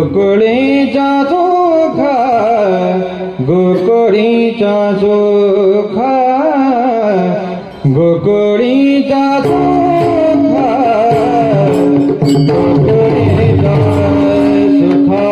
गोकुळीचा सुखा गोकुळीचा सुखा गोकुळीचा सुखा गोकुळीचा सुखा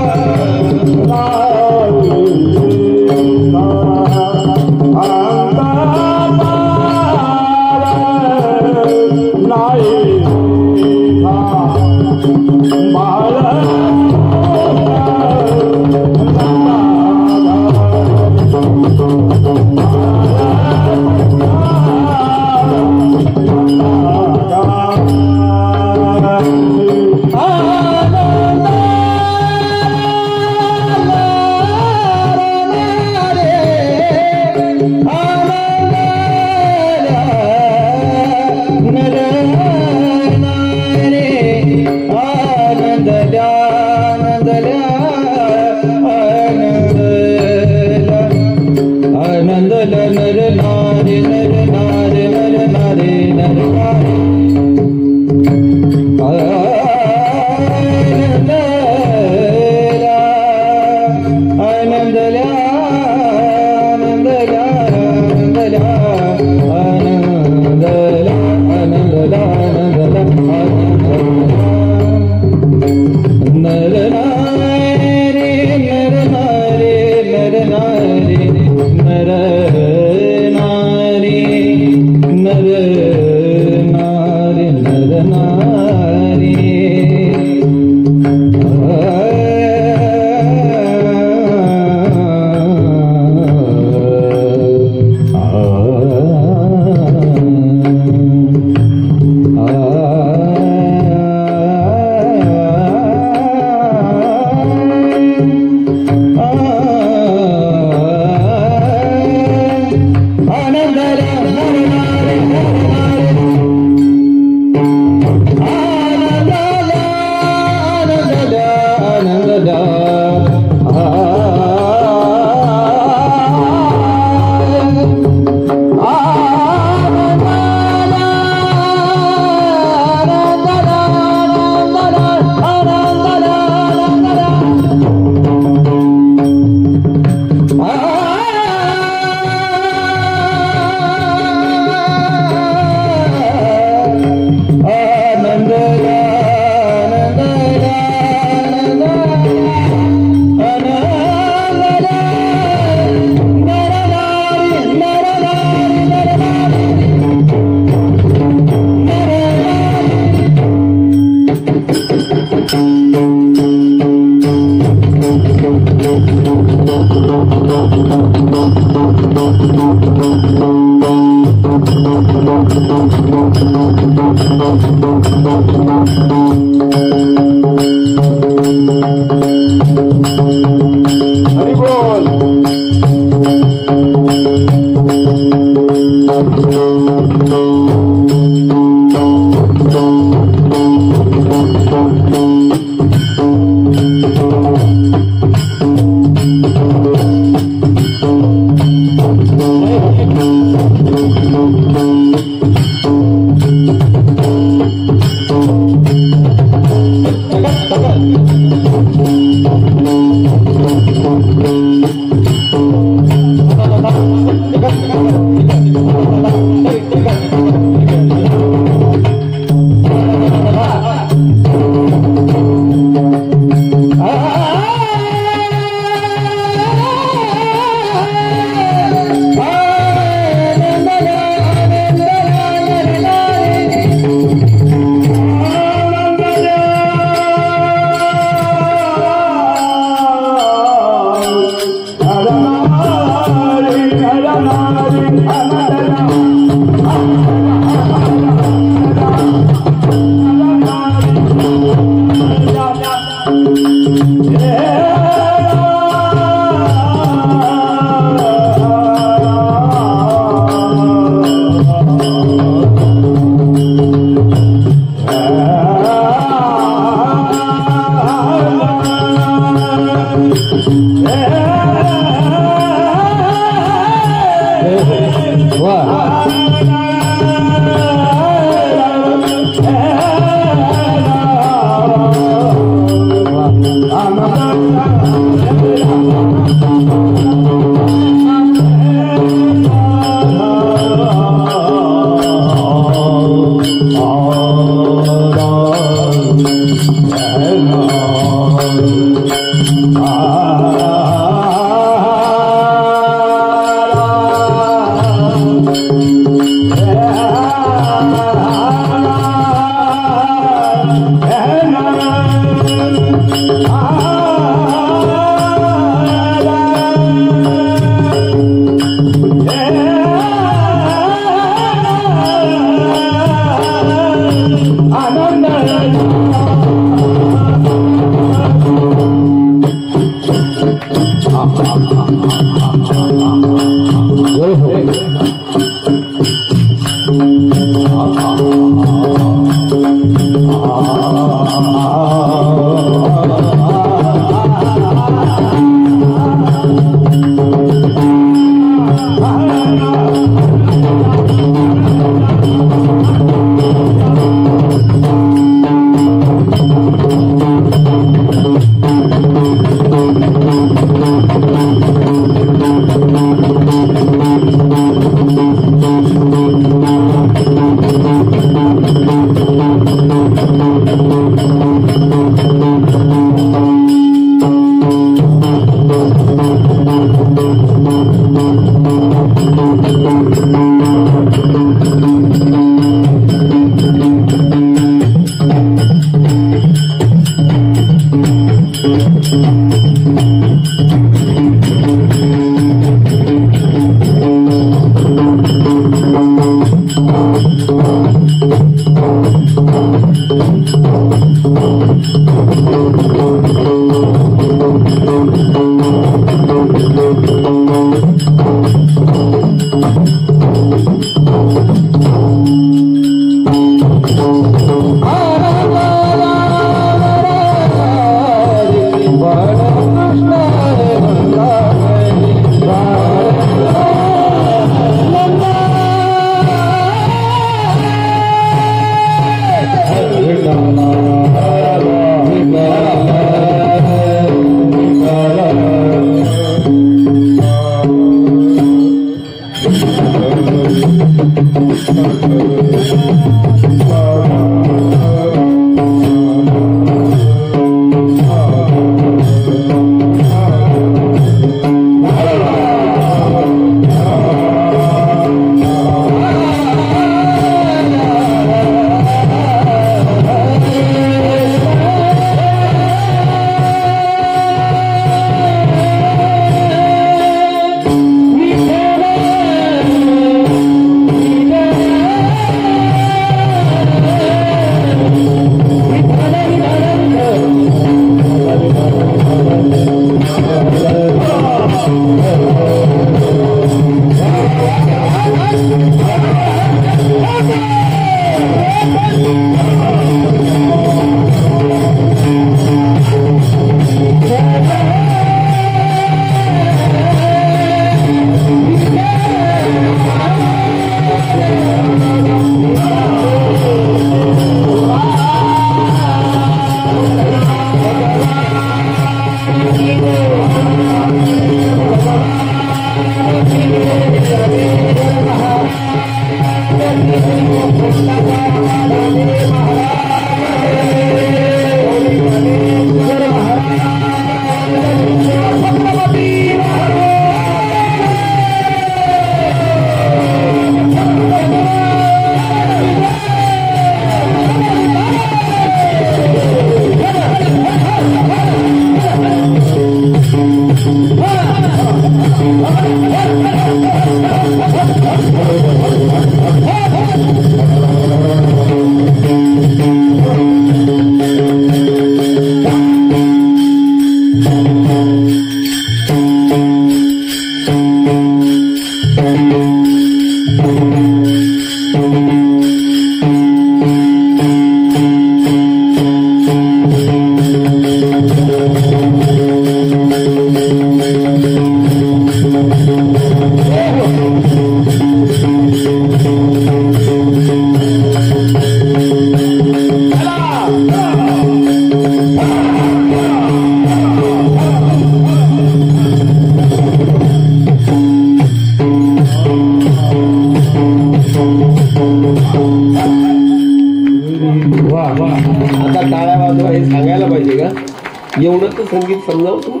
एवढं तर संगीत समजावं तुम्ही.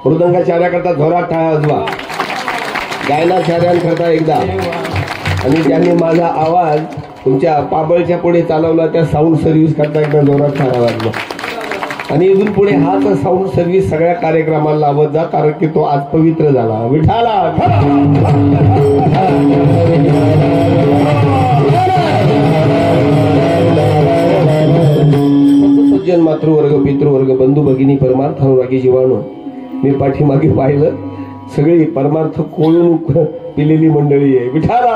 मृदंगाचार्याकरता जोरात टाळ्या वाजवा, गायनाचार्यांकरता एकदा. आणि ज्यांनी माझा आवाज तुमच्या पाबळच्या पुढे चालवला त्या साऊंड सर्व्हिस करता एकदा जोरात टाळ्या वाजवा. आणि इथून पुढे हाच साऊंड सर्व्हिस सगळ्या कार्यक्रमाला लावत जा, कारण की तो आज पवित्र झाला. विठाला सज्जन मातृवर्ग, पितृवर्ग, बंधू भगिनी, परमार्थ अनुरागी जीवाणू, मी पाठीमागे पाहिलं सगळी परमार्थ कोळून पिलेली मंडळी आहे. विठाला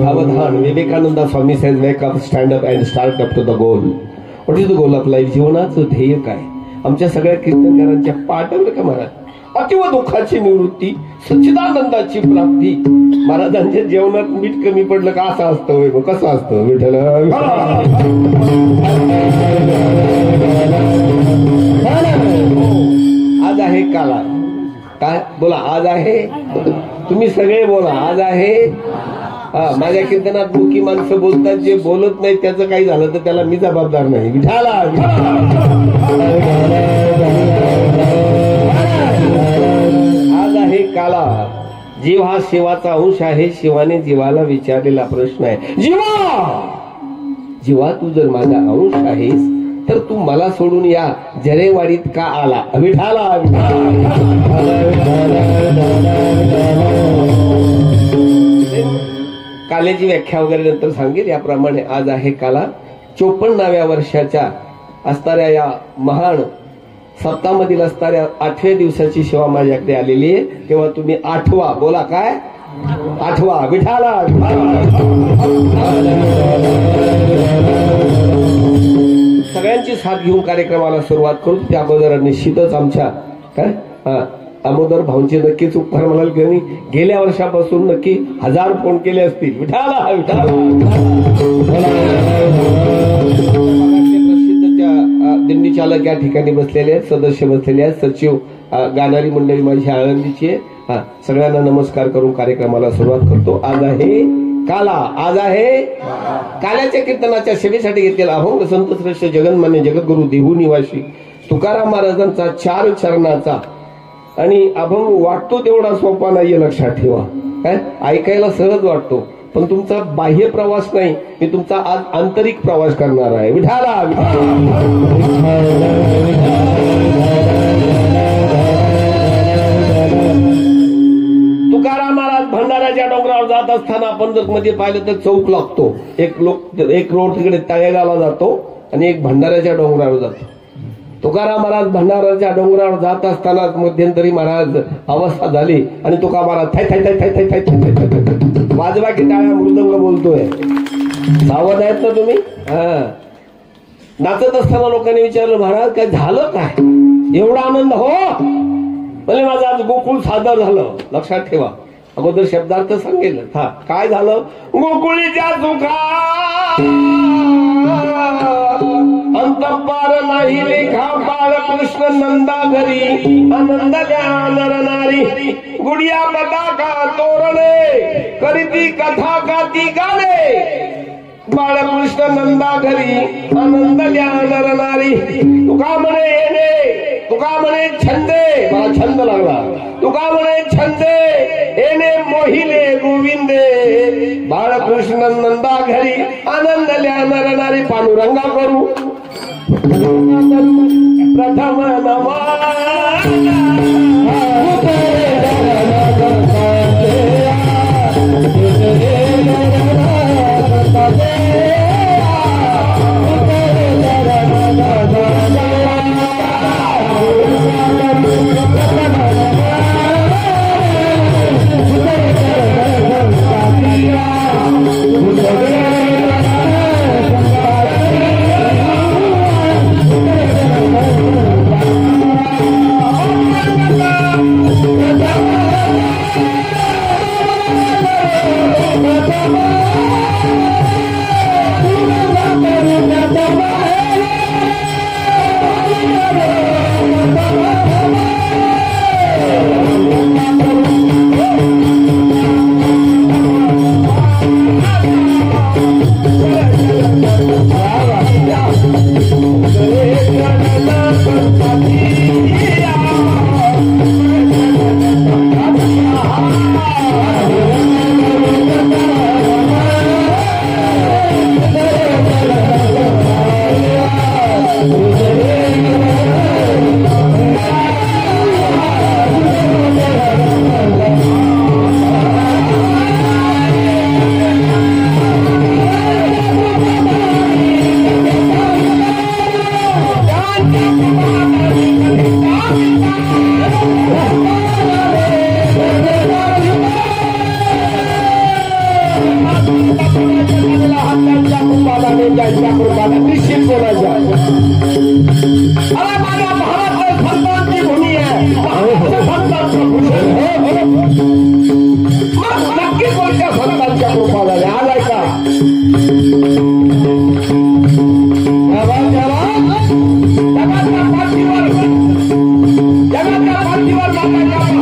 सावधान. Vivekananda Swami says wake up, stand up and start up to the goal. What is the goal of life? जीवनाचं ध्येय काय? आमच्या सगळ्या कीर्तनकारांच्या पाठवलं का महाराज? अतिव दुःखाची निवृत्ती, सच्चिदानंदाची प्राप्ती. महाराजांच्या जेवणात मीठ कमी पडलं का असं असतं? कसं असतं? विठ्ठल आज आहे काला. काय बोला? आज आहे. तुम्ही सगळे बोला आज आहे. माझ्या कीर्तनात मुकी माणसं बोलतात, जे बोलत नाही त्याचं काही झालं तर त्याला मी जबाबदार नाही. विठाला आज आहे काला. जीव हा शिवाचा अंश आहे. शिवाने जीवाला विचारलेला प्रश्न आहे, जीवा तू जर माझा अंश आहेस तर तू मला सोडून या जरेवाडीत का आला? विठाला काल्याची व्याख्या वगैरे नंतर सांगेल. याप्रमाणे आज आहे काला. 54व्या वर्षाच्या असणाऱ्या या महान सप्तामधील असणाऱ्या 8व्या दिवसाची सेवा माझ्याकडे आलेली आहे. तेव्हा तुम्ही 8वा बोला. काय 8वा? विठाला सगळ्यांची साथ घेऊन कार्यक्रमाला सुरुवात करू. त्या अगोदर निश्चितच आमच्या काय अमोदर भाऊंचे नक्कीच उपकार म्हणाल की गेल्या वर्षापासून नक्की 1000 फोन केले असतील. विठाला विठाला. दिंडी चालक या ठिकाणी बसलेले आहेत, सदस्य बसलेले आहेत, सचिव, गाणारी मंडळी माझी आळंदीची आहे. सगळ्यांना नमस्कार करून कार्यक्रमाला सुरुवात करतो. आज आहे काला. आज आहे काल्याच्या कीर्तनाच्या सेवेसाठी घेतलेला अभंग संत श्रेष्ठ जगन्मान्य जगद्गुरु देहू निवासी तुकाराम महाराजांचा 4 चरणाचा आणि अभंग वाटतो तेवढा सोपा नाहीये, लक्षात ठेवा. काय ऐकायला सहज वाटतो, पण तुमचा बाह्य प्रवास नाही, मी तुमचा आज आंतरिक प्रवास करणार आहे. विठाला तुकाराम महाराज भंडाऱ्याच्या डोंगरावर जात असताना आपण जर मध्ये पाहिलं तर चौक लागतो. एक रोड तिकडे तळेगावला जातो आणि एक भंडाऱ्याच्या डोंगरावर जातो. तुकाराम महाराज भंडाऱ्याच्या डोंगरावर जात असताना मध्यंतरी महाराज अवस्था झाली आणि तुका महाराज थाय थाय थाय थाय थाय थाय थाय थाय वाजवा की टाळ्या मृदंग बोलतोय. सावध आहेत ना तुम्ही? नाचत असताना लोकांनी विचारलं, महाराज काय झालं? काय एवढा आनंद? हो म्हणजे माझं आज गोकुळ सादर झालं. लक्षात ठेवा, अगोदर शब्दार्थ सांगेल. काय झालं? गोकुळीच्या सुखा अंतपार नाही लेखा बाळ कृष्ण नंदा घरी आनंद द्या नर नारी गुडिया पताका तोरणे करीती कथा गाती गाणे बाळकृष्ण नंदा घरी आनंद द्या नर नारी. तुका म्हणे येणे, तुका म्हणे छंदे, मला छंद लागला. तुका म्हणे छंदे येणे मोहिले गोविंदे बाळकृष्ण नंदा घरी आनंद द्या नर नारी. पांडुरंगा करू प्रथम ज्यांच्या कृपाला निश्चित कोणाच्या. अरे माझ्या भारत संतांची भूमी आहे, संतांचं भूषण. मग नक्की कोणत्या संतांच्या कृपा झाल्या आलाय का? जगाच्या पाठीवर जगाची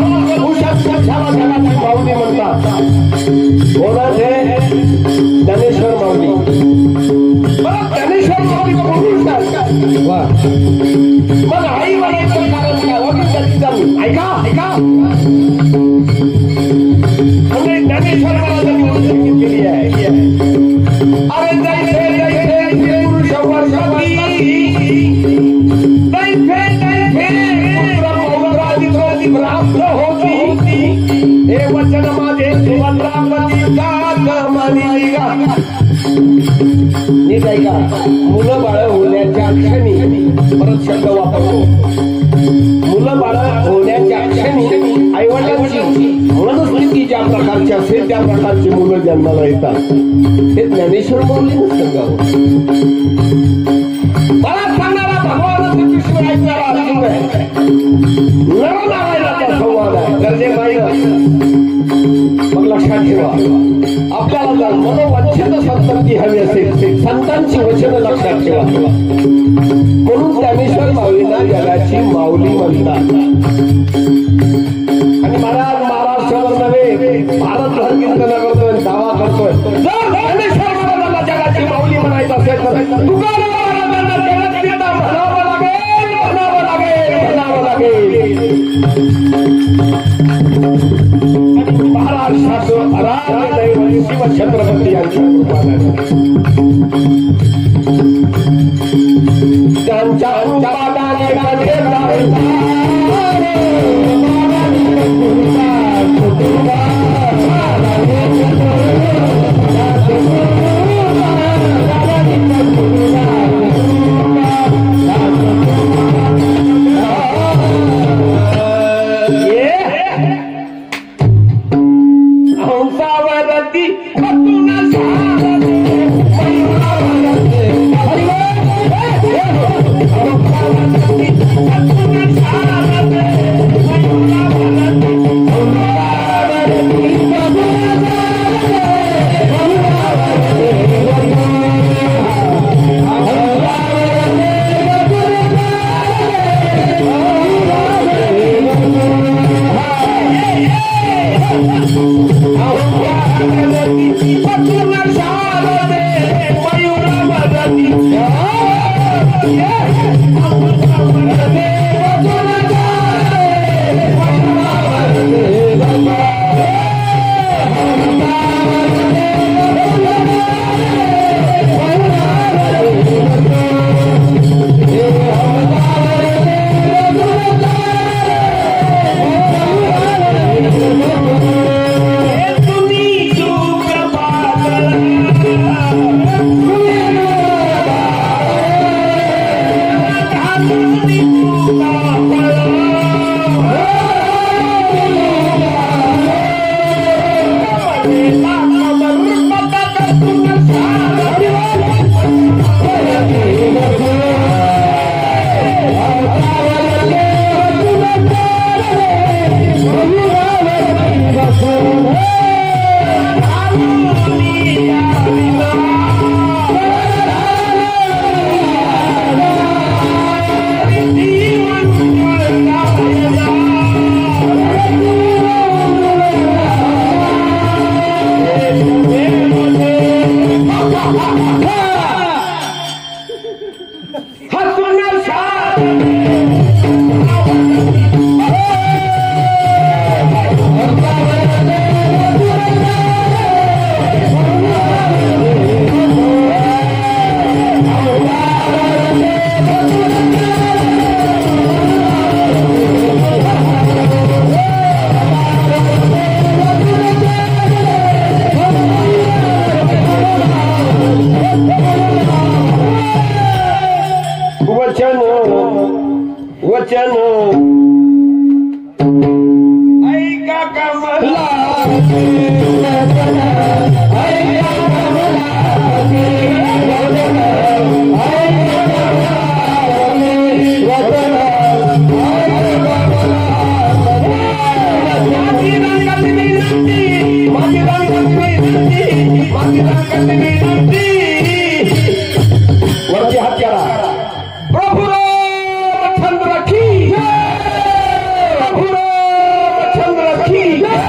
माऊली म्हणतात. कोणाच हे? ज्ञानेश्वर माऊली. ज्ञानेश्वर माऊली पुरुष आहेत. मग आई वडिलांचं कारण काय? त्याची जाऊन ऐका ऐका. म्हणजे ज्ञानेश्वर महाराजांनी ओळख केली आहे. अरे जैसे जैसे पुरुष वर्षाती प्राप्त होती हे वचन माझे सुभद्रापतीचा मानिका. नीट ऐका. मुलं बाळ होण्याच्या क्षणी परत शब्द वापरतो. मुलं बाळ होण्याच्या क्षणी आईवडिलांची मनस्थिती ज्या प्रकारची असेल त्या प्रकारची मुलं जन्माला येतात. हे ज्ञानेश्वर माऊलीनं सांगावं. मला सांगणारा भगवान श्रीकृष्ण ऐकणारा अर्जुन आहे. नरनारायणाचा संवाद आहे. गरजे नाही. मग लक्षात ठेवा, आपल्याला जर मनोवांछित संतती हवी असेल संतांची वचनं लक्षात ठेवा. म्हणून ज्ञानेश्वर माऊलींना जगाची माऊली म्हणतात. आणि महाराज महाराष्ट्रावर नव्हे भारतभर कीर्तन करतोय, दावा करतोय. जर ज्ञानेश्वर महाराजांना जगाची माऊली म्हणायचं असेल तर तुकाराम महाराजांना जगात नेता म्हणावं लागेल, म्हणावं लागेल, म्हणावं लागेल. महाराष्ट्राचं आराध्य दैवत शिवछत्रपती यांच्या कृपाने त्यांच्या पादाने वरती हात करा. प्रभू रामचंद्र की जय. प्रभू रामचंद्र की जय.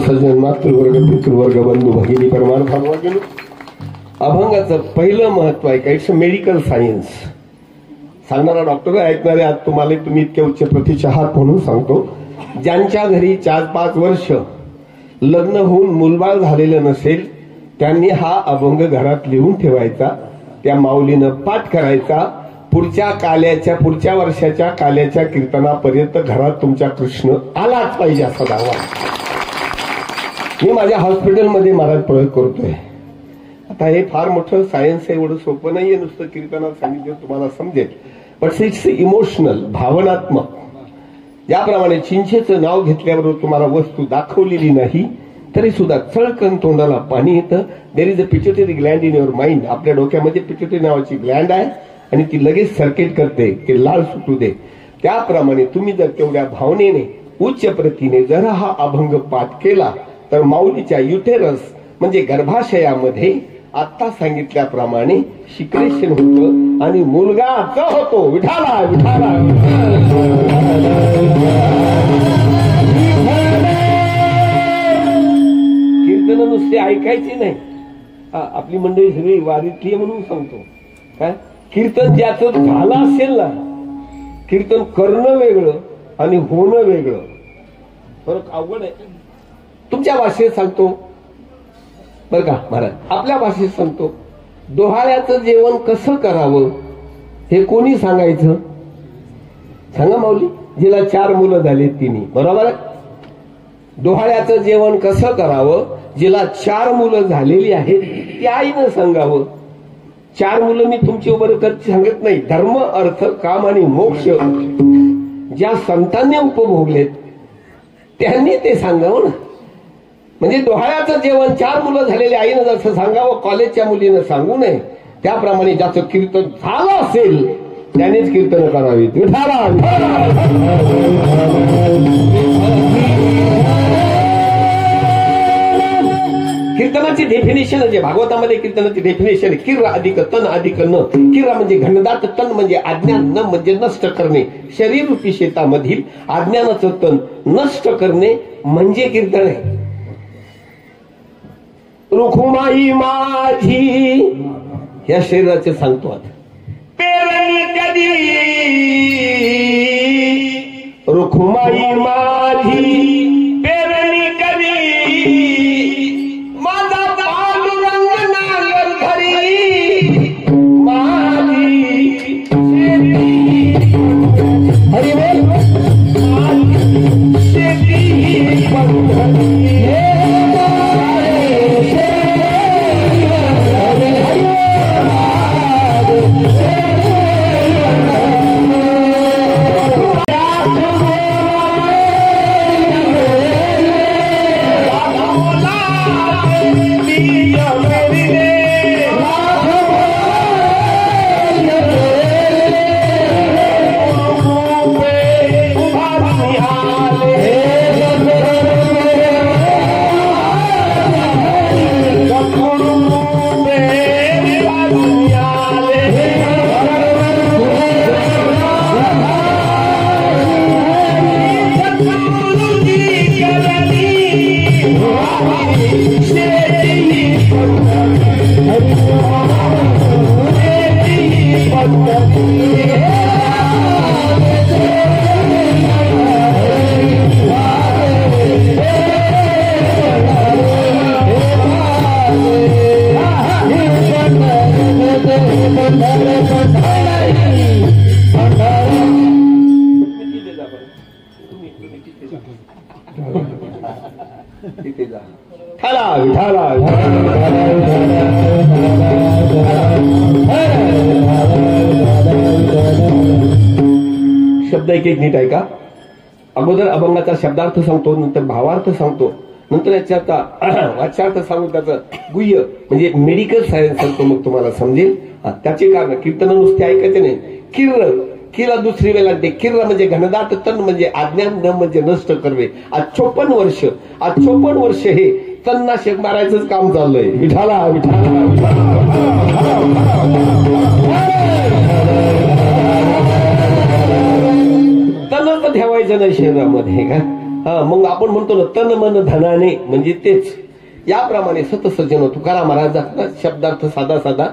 सजन मातृवर्ग पितृवर्ग बंधू भगिनी परमान भागवत. अभंगाचं पहिलं महत्व आहे का इट्स मेडिकल सायन्स. सांगणारा डॉक्टर ऐकणारे आज तुम्ही इतक्या उच्च प्रतीचे आहात म्हणून सांगतो. ज्यांच्या घरी 4-5 वर्ष लग्न होऊन मुलबाळ झालेलं नसेल त्यांनी हा अभंग घरात लिहून ठेवायचा. त्या माऊलीनं पाठ करायचा. पुढच्या वर्षाच्या काल्याच्या कीर्तनापर्यंत घरात तुमच्या कृष्ण आलाच पाहिजे असा दावा. मी माझ्या हॉस्पिटलमध्ये महाराज प्रयोग करतोय. आता हे फार मोठं सायन्स आहे. एवढं सोपं नाहीये नुसतं कीर्तनात सांगितलं तुम्हाला समजेल. बट इट्स इमोशनल, भावनात्मक. ज्याप्रमाणे चिंचेचं नाव घेतल्याबरोबर तुम्हाला वस्तू दाखवलेली नाही तरी सुद्धा चळकन तोंडाला पाणी येतं. There is a pituitary Gland in your mind. आपल्या डोक्यामध्ये पिट्युटरी नावाची ग्लँड आहे आणि ती लगेच सर्किट करते की लाल सुटू दे. त्याप्रमाणे तुम्ही जर तेवढ्या भावनेने उच्च प्रतीने जर हा अभंग पाठ केला तर माऊलीच्या युटेरस म्हणजे गर्भाशयामध्ये आता सांगितल्याप्रमाणे शिक्रेशन होतं आणि मुलगा होतो. विठाला विठाला. कीर्तन नुसते ऐकायची नाही. आपली मंडळी सगळी वारीतली म्हणून सांगतो. काय कीर्तन ज्याचं झालं असेल ना, कीर्तन करणं वेगळं आणि होणं वेगळं. फरक अवघड आहे. तुमच्या भाषेत सांगतो बरं का महाराज. आपल्या भाषेत सांगतो. डोहाळ्याचं जेवण कसं करावं हे कोणी सांगायचं सांगा माऊली. जिला 4 मुलं झाली तिने. बरोबर आहे. डोहाळ्याचं जेवण कसं करावं जिला 4 मुलं झालेली आहेत त्या आईनं सांगावं. 4 मुलं मी तुमची बरोबर सांगत नाही. धर्म अर्थ काम आणि मोक्ष ज्या संतांनी उपभोगलेत त्यांनी ते सांगावं ना. म्हणजे डोहाळ्याचं जेवण 4 मुलं झालेल्या आईनं जसं सांगावं कॉलेजच्या मुलीनं सांगू नये. त्याप्रमाणे ज्याचं कीर्तन झालं असेल त्यानेच कीर्तन करावीत. कीर्तनाची डेफिनेशन म्हणजे भागवतामध्ये कीर्तनाची डेफिनेशन आहे किर अधिक तन अधिक न. किर म्हणजे घनदाट, तन म्हणजे अज्ञान, न म्हणजे नष्ट करणे. शरीर रूपी शेतामधील अज्ञानाचं तण नष्ट करणे म्हणजे कीर्तन आहे. रुखुमाई माझी या शरीराचे सांगतो आता. पेरणी कधी रुखुमाई माझी पेरणी कधी माझा पांडुरंग नागर धरी माझी हरी शेती पंढरी. शब्द एक एक नीट ऐका. अगोदर अभंगाचा शब्दार्थ सांगतो, नंतर भावार्थ सांगतो, नंतर याच्याचा वाच्यार्थ सांगून त्याचं गुह्य म्हणजे मेडिकल सायन्स सांगतो, मग तुम्हाला समजेल. त्याचे कारण कीर्तन नुसते ऐकायचे नाही. किर्र किला दुसरी वेलांटे. किर्र म्हणजे घनदाट, तन म्हणजे अज्ञान, न म्हणजे नष्ट करवे. आज 54 वर्ष हे तणनाशक मारायचंच काम चाललंय. विठाला विठाला तनच ठेवायचं नाही शरीरामध्ये का. मग आपण म्हणतो ना तन मन धनाने, म्हणजे तेच. याप्रमाणे सतसज्जन तुकाराम महाराजांचा शब्दार्थ साधा साधा.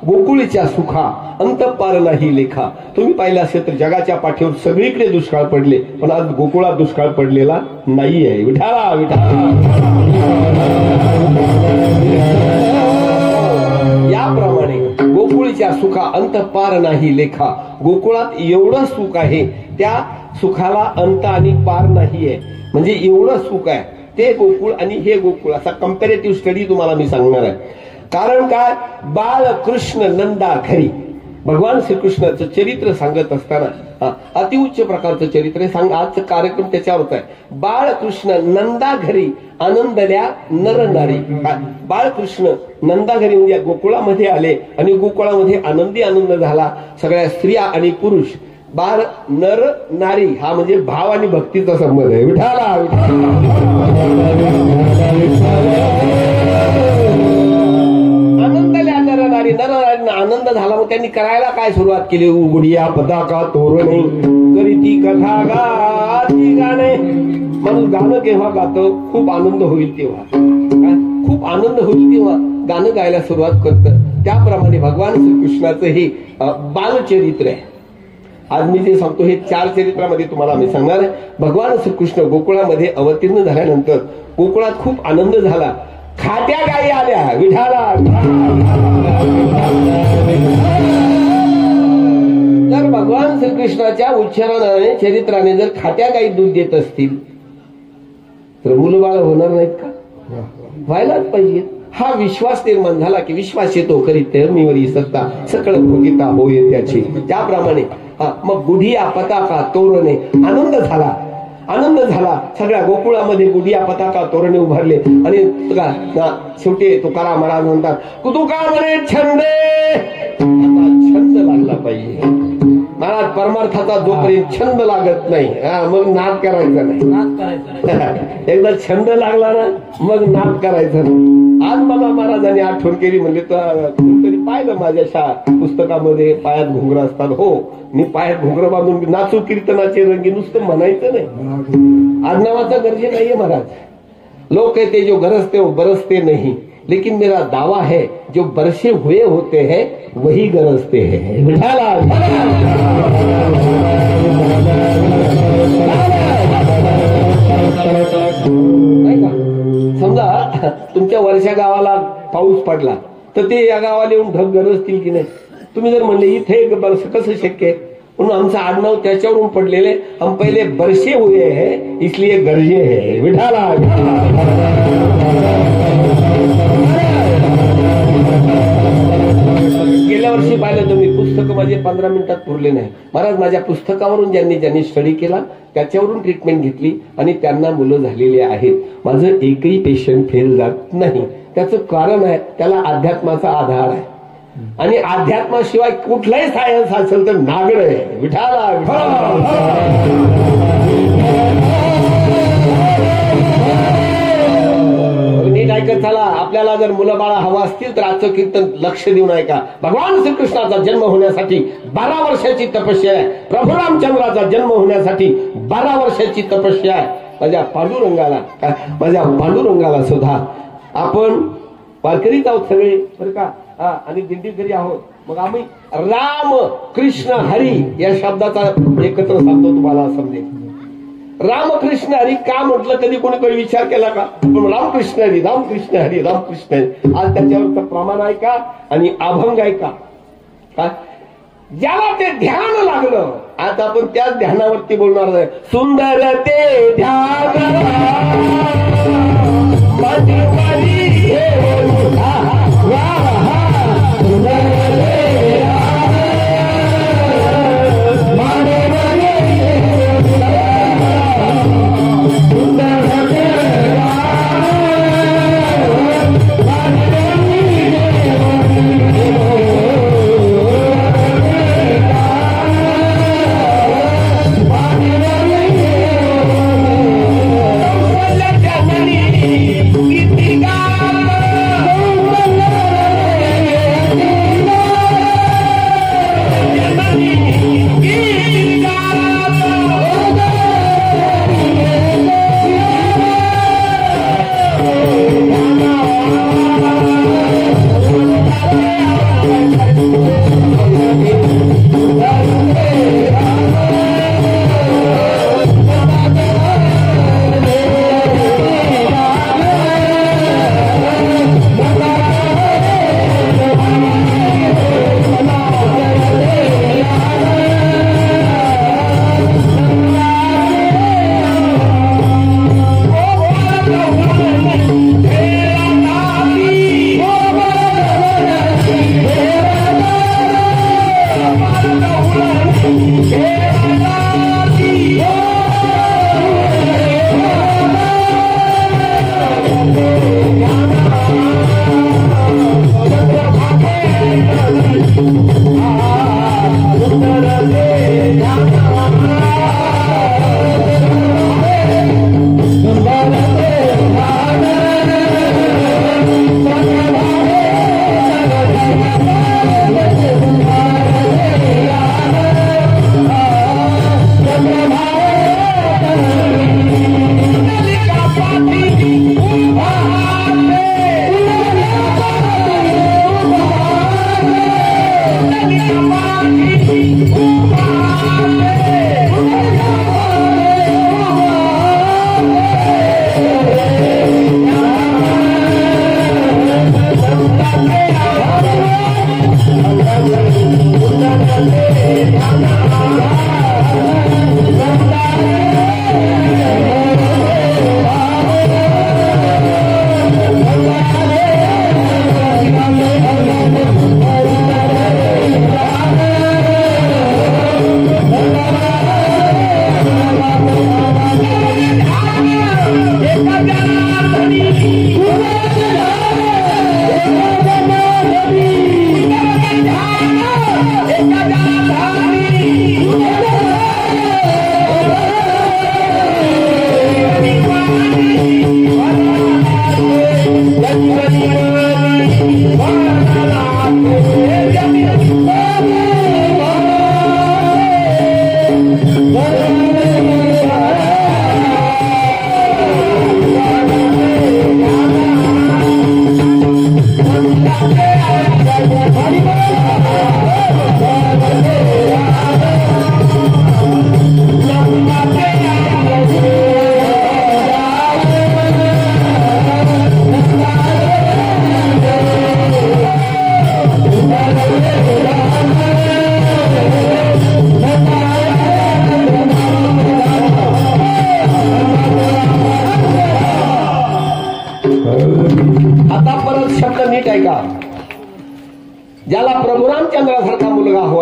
गोकुळीच्या सुखा अंत पार नाही लेखा. तुम्ही पाहिलं असेल तर जगाच्या पाठीवर सगळीकडे दुष्काळ पडले, पण आज गोकुळात दुष्काळ पडलेला नाही आहे. विठाला विठाला. याप्रमाणे गोकुळीच्या सुखा अंत पार नाही लेखा. गोकुळात एवढं सुख आहे, त्या सुखाला अंत आणि पार नाहीये. म्हणजे एवढं सुख आहे ते गोकुळ आणि हे गोकुळ. असा कम्पॅरेटिव्ह स्टडी तुम्हाला मी सांगणार आहे. कारण काय, बाळकृष्ण नंदा घरी भगवान श्रीकृष्णाचं चरित्र सांगत असताना अतिउच्च प्रकारचं चरित्र सांग. आजचा कार्यक्रम त्याच्यावरच आहे. बाळकृष्ण नंदा घरी आनंदल्या नर नारी. बाळकृष्ण नंदा घरी म्हणजे गोकुळामध्ये आले आणि गोकुळामध्ये आनंदी आनंद झाला. सगळ्या स्त्रिया आणि पुरुष, बाळ नर नारी, हा म्हणजे भाव आणि भक्तीचा संबंध आहे. विठाला आनंदल्या नर नारी. नर नारींना आनंद झाला, मग त्यांनी करायला काय सुरुवात केली. उघडिया पताका तोरणे करीती कथा गाती गाणे. माणूस गाणं केव्हा गातो, खूप आनंद होईल तेव्हा, खूप आनंद होईल तेव्हा गाणं गायला सुरुवात करतं. त्याप्रमाणे भगवान श्रीकृष्णाचं हे बालचरित्र आहे. आज मी जे सांगतो हे 4 चरित्रामध्ये तुम्हाला आम्ही सांगणार आहे. भगवान श्रीकृष्ण गोकुळामध्ये अवतीर्ण झाल्यानंतर गोकुळात खूप आनंद झाला. खात्या गायी आल्या. विठाला. जर भगवान श्रीकृष्णाच्या उच्चारणाने चरित्राने जर खात्या गायी दूध देत असतील तर मुलं बाळ होणार नाहीत का? व्हायलाच पाहिजे. हा विश्वास निर्माण झाला की विश्वास येतो करीत मीवरी सत्ता सकळ भोगिता होय त्याची. त्याप्रमाणे मग गुढिया पताका तोरणे आनंद झाला. आनंद झाला. सगळ्या गोकुळामध्ये गुढिया पताका तोरणे उभारले. आणि शेवटी तुकाराम महाराज म्हणतात, तुका म्हणे छंद लागला पाहिजे. महाराज परमार्थाचा जोपर्यंत छंद लागत नाही मग नाद करायचा नाही. एकदा छंद लागला ना मग नाद करायचा नाही. आज मला महाराजांनी आठवण केली. म्हणजे कोणतरी पाहिलं माझ्या पुस्तकामध्ये पायात घुंगरं असतात. हो, मी पायात घुंगरं बांधून नाचू कीर्तनाचे रंगी, नुसतं म्हणायचं नाही. आडनावाचा गरजे नाहीये महाराज. लोग कहते जो गरजते वो बरसते नहीं, लेकिन मेरा दावा है जो बरसे हुए होते हैं वही गरजते हैं. नाही का? समजा तुमच्या वरच्या गावाला पाऊस पडला तर ते या गावाला येऊन ढग गरजतील की नाही? तुम्ही जर म्हणले इथे कसं शक्य आहे, म्हणून आमचं आडनाव त्याच्यावरून पडलेले. हम पहिले बरसे हुए हैं इसलिए गरजे है. विठाला. गेल्या वर्षी पाहिलं तुम्ही पुस्तक माझे 15 मिनिटात पुरले नाही. महाराज माझ्या पुस्तकावरून ज्यांनी स्टडी केला त्याच्यावरून ट्रीटमेंट घेतली आणि त्यांना मुलं झालेली आहेत. माझं एकही पेशंट फेल जात नाही. त्याचं कारण आहे त्याला अध्यात्माचा आधार आहे. आणि अध्यात्माशिवाय कुठलाही सायन्स असेल तर नागड आहे. विठाला. नीट ऐकत चला. आपल्याला जर मुलं बाळा हवा असतील तर आजचं कीर्तन लक्ष देऊन ऐका. भगवान श्रीकृष्णाचा जन्म होण्यासाठी 12 वर्षाची तपस्या आहे. प्रभू रामचंद्राचा जन्म होण्यासाठी 12 वर्षाची तपस्या आहे. माझ्या पांडुरंगाला सुद्धा आपण वारकरीच आहोत सगळे बरं का. आणि दिंडीत घरी आहोत. मग आम्ही राम कृष्ण हरी या शब्दाचा एकत्र सांगतो, तुम्हाला समजेल. रामकृष्ण हरी का म्हटलं कधी कोणी विचार केला का? पण रामकृष्ण हरी रामकृष्ण हरी रामकृष्ण हरी. आज त्याच्यावरचं प्रमाण आहे का आणि अभंग आहे का? ज्याला ते ध्यान लागलं, आता आपण त्याच ध्यानावरती बोलणार आहे. सुंदर ते ध्यान सुंदर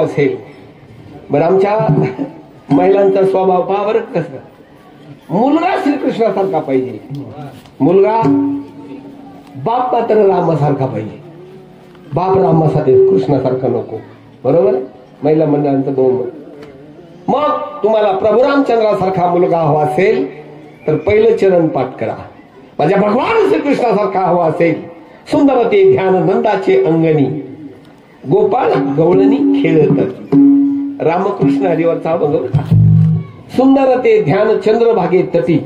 असेल, बरं आमच्या महिलांचा स्वभाव पहा बरं कसं, मुलगा श्रीकृष्णासारखा पाहिजे, मुलगा बाप मात्र रामासारखा पाहिजे, बाप रामासाठी कृष्णासारखा नको. बरोबर आहे महिला मंडळांचं बहुमत. मग तुम्हाला प्रभू रामचंद्रासारखा मुलगा हवा असेल तर पहिलं चरण पाठ करा. माझ्या भगवान श्रीकृष्णासारखा हवा असेल, सुंदर ते ध्यान नंदाचे अंगणी, गोपाळ गवळणी खेळत. रामकृष्ण हरिवरचा अभंग. सुंदर ते ध्यान चंद्रभागे तटी,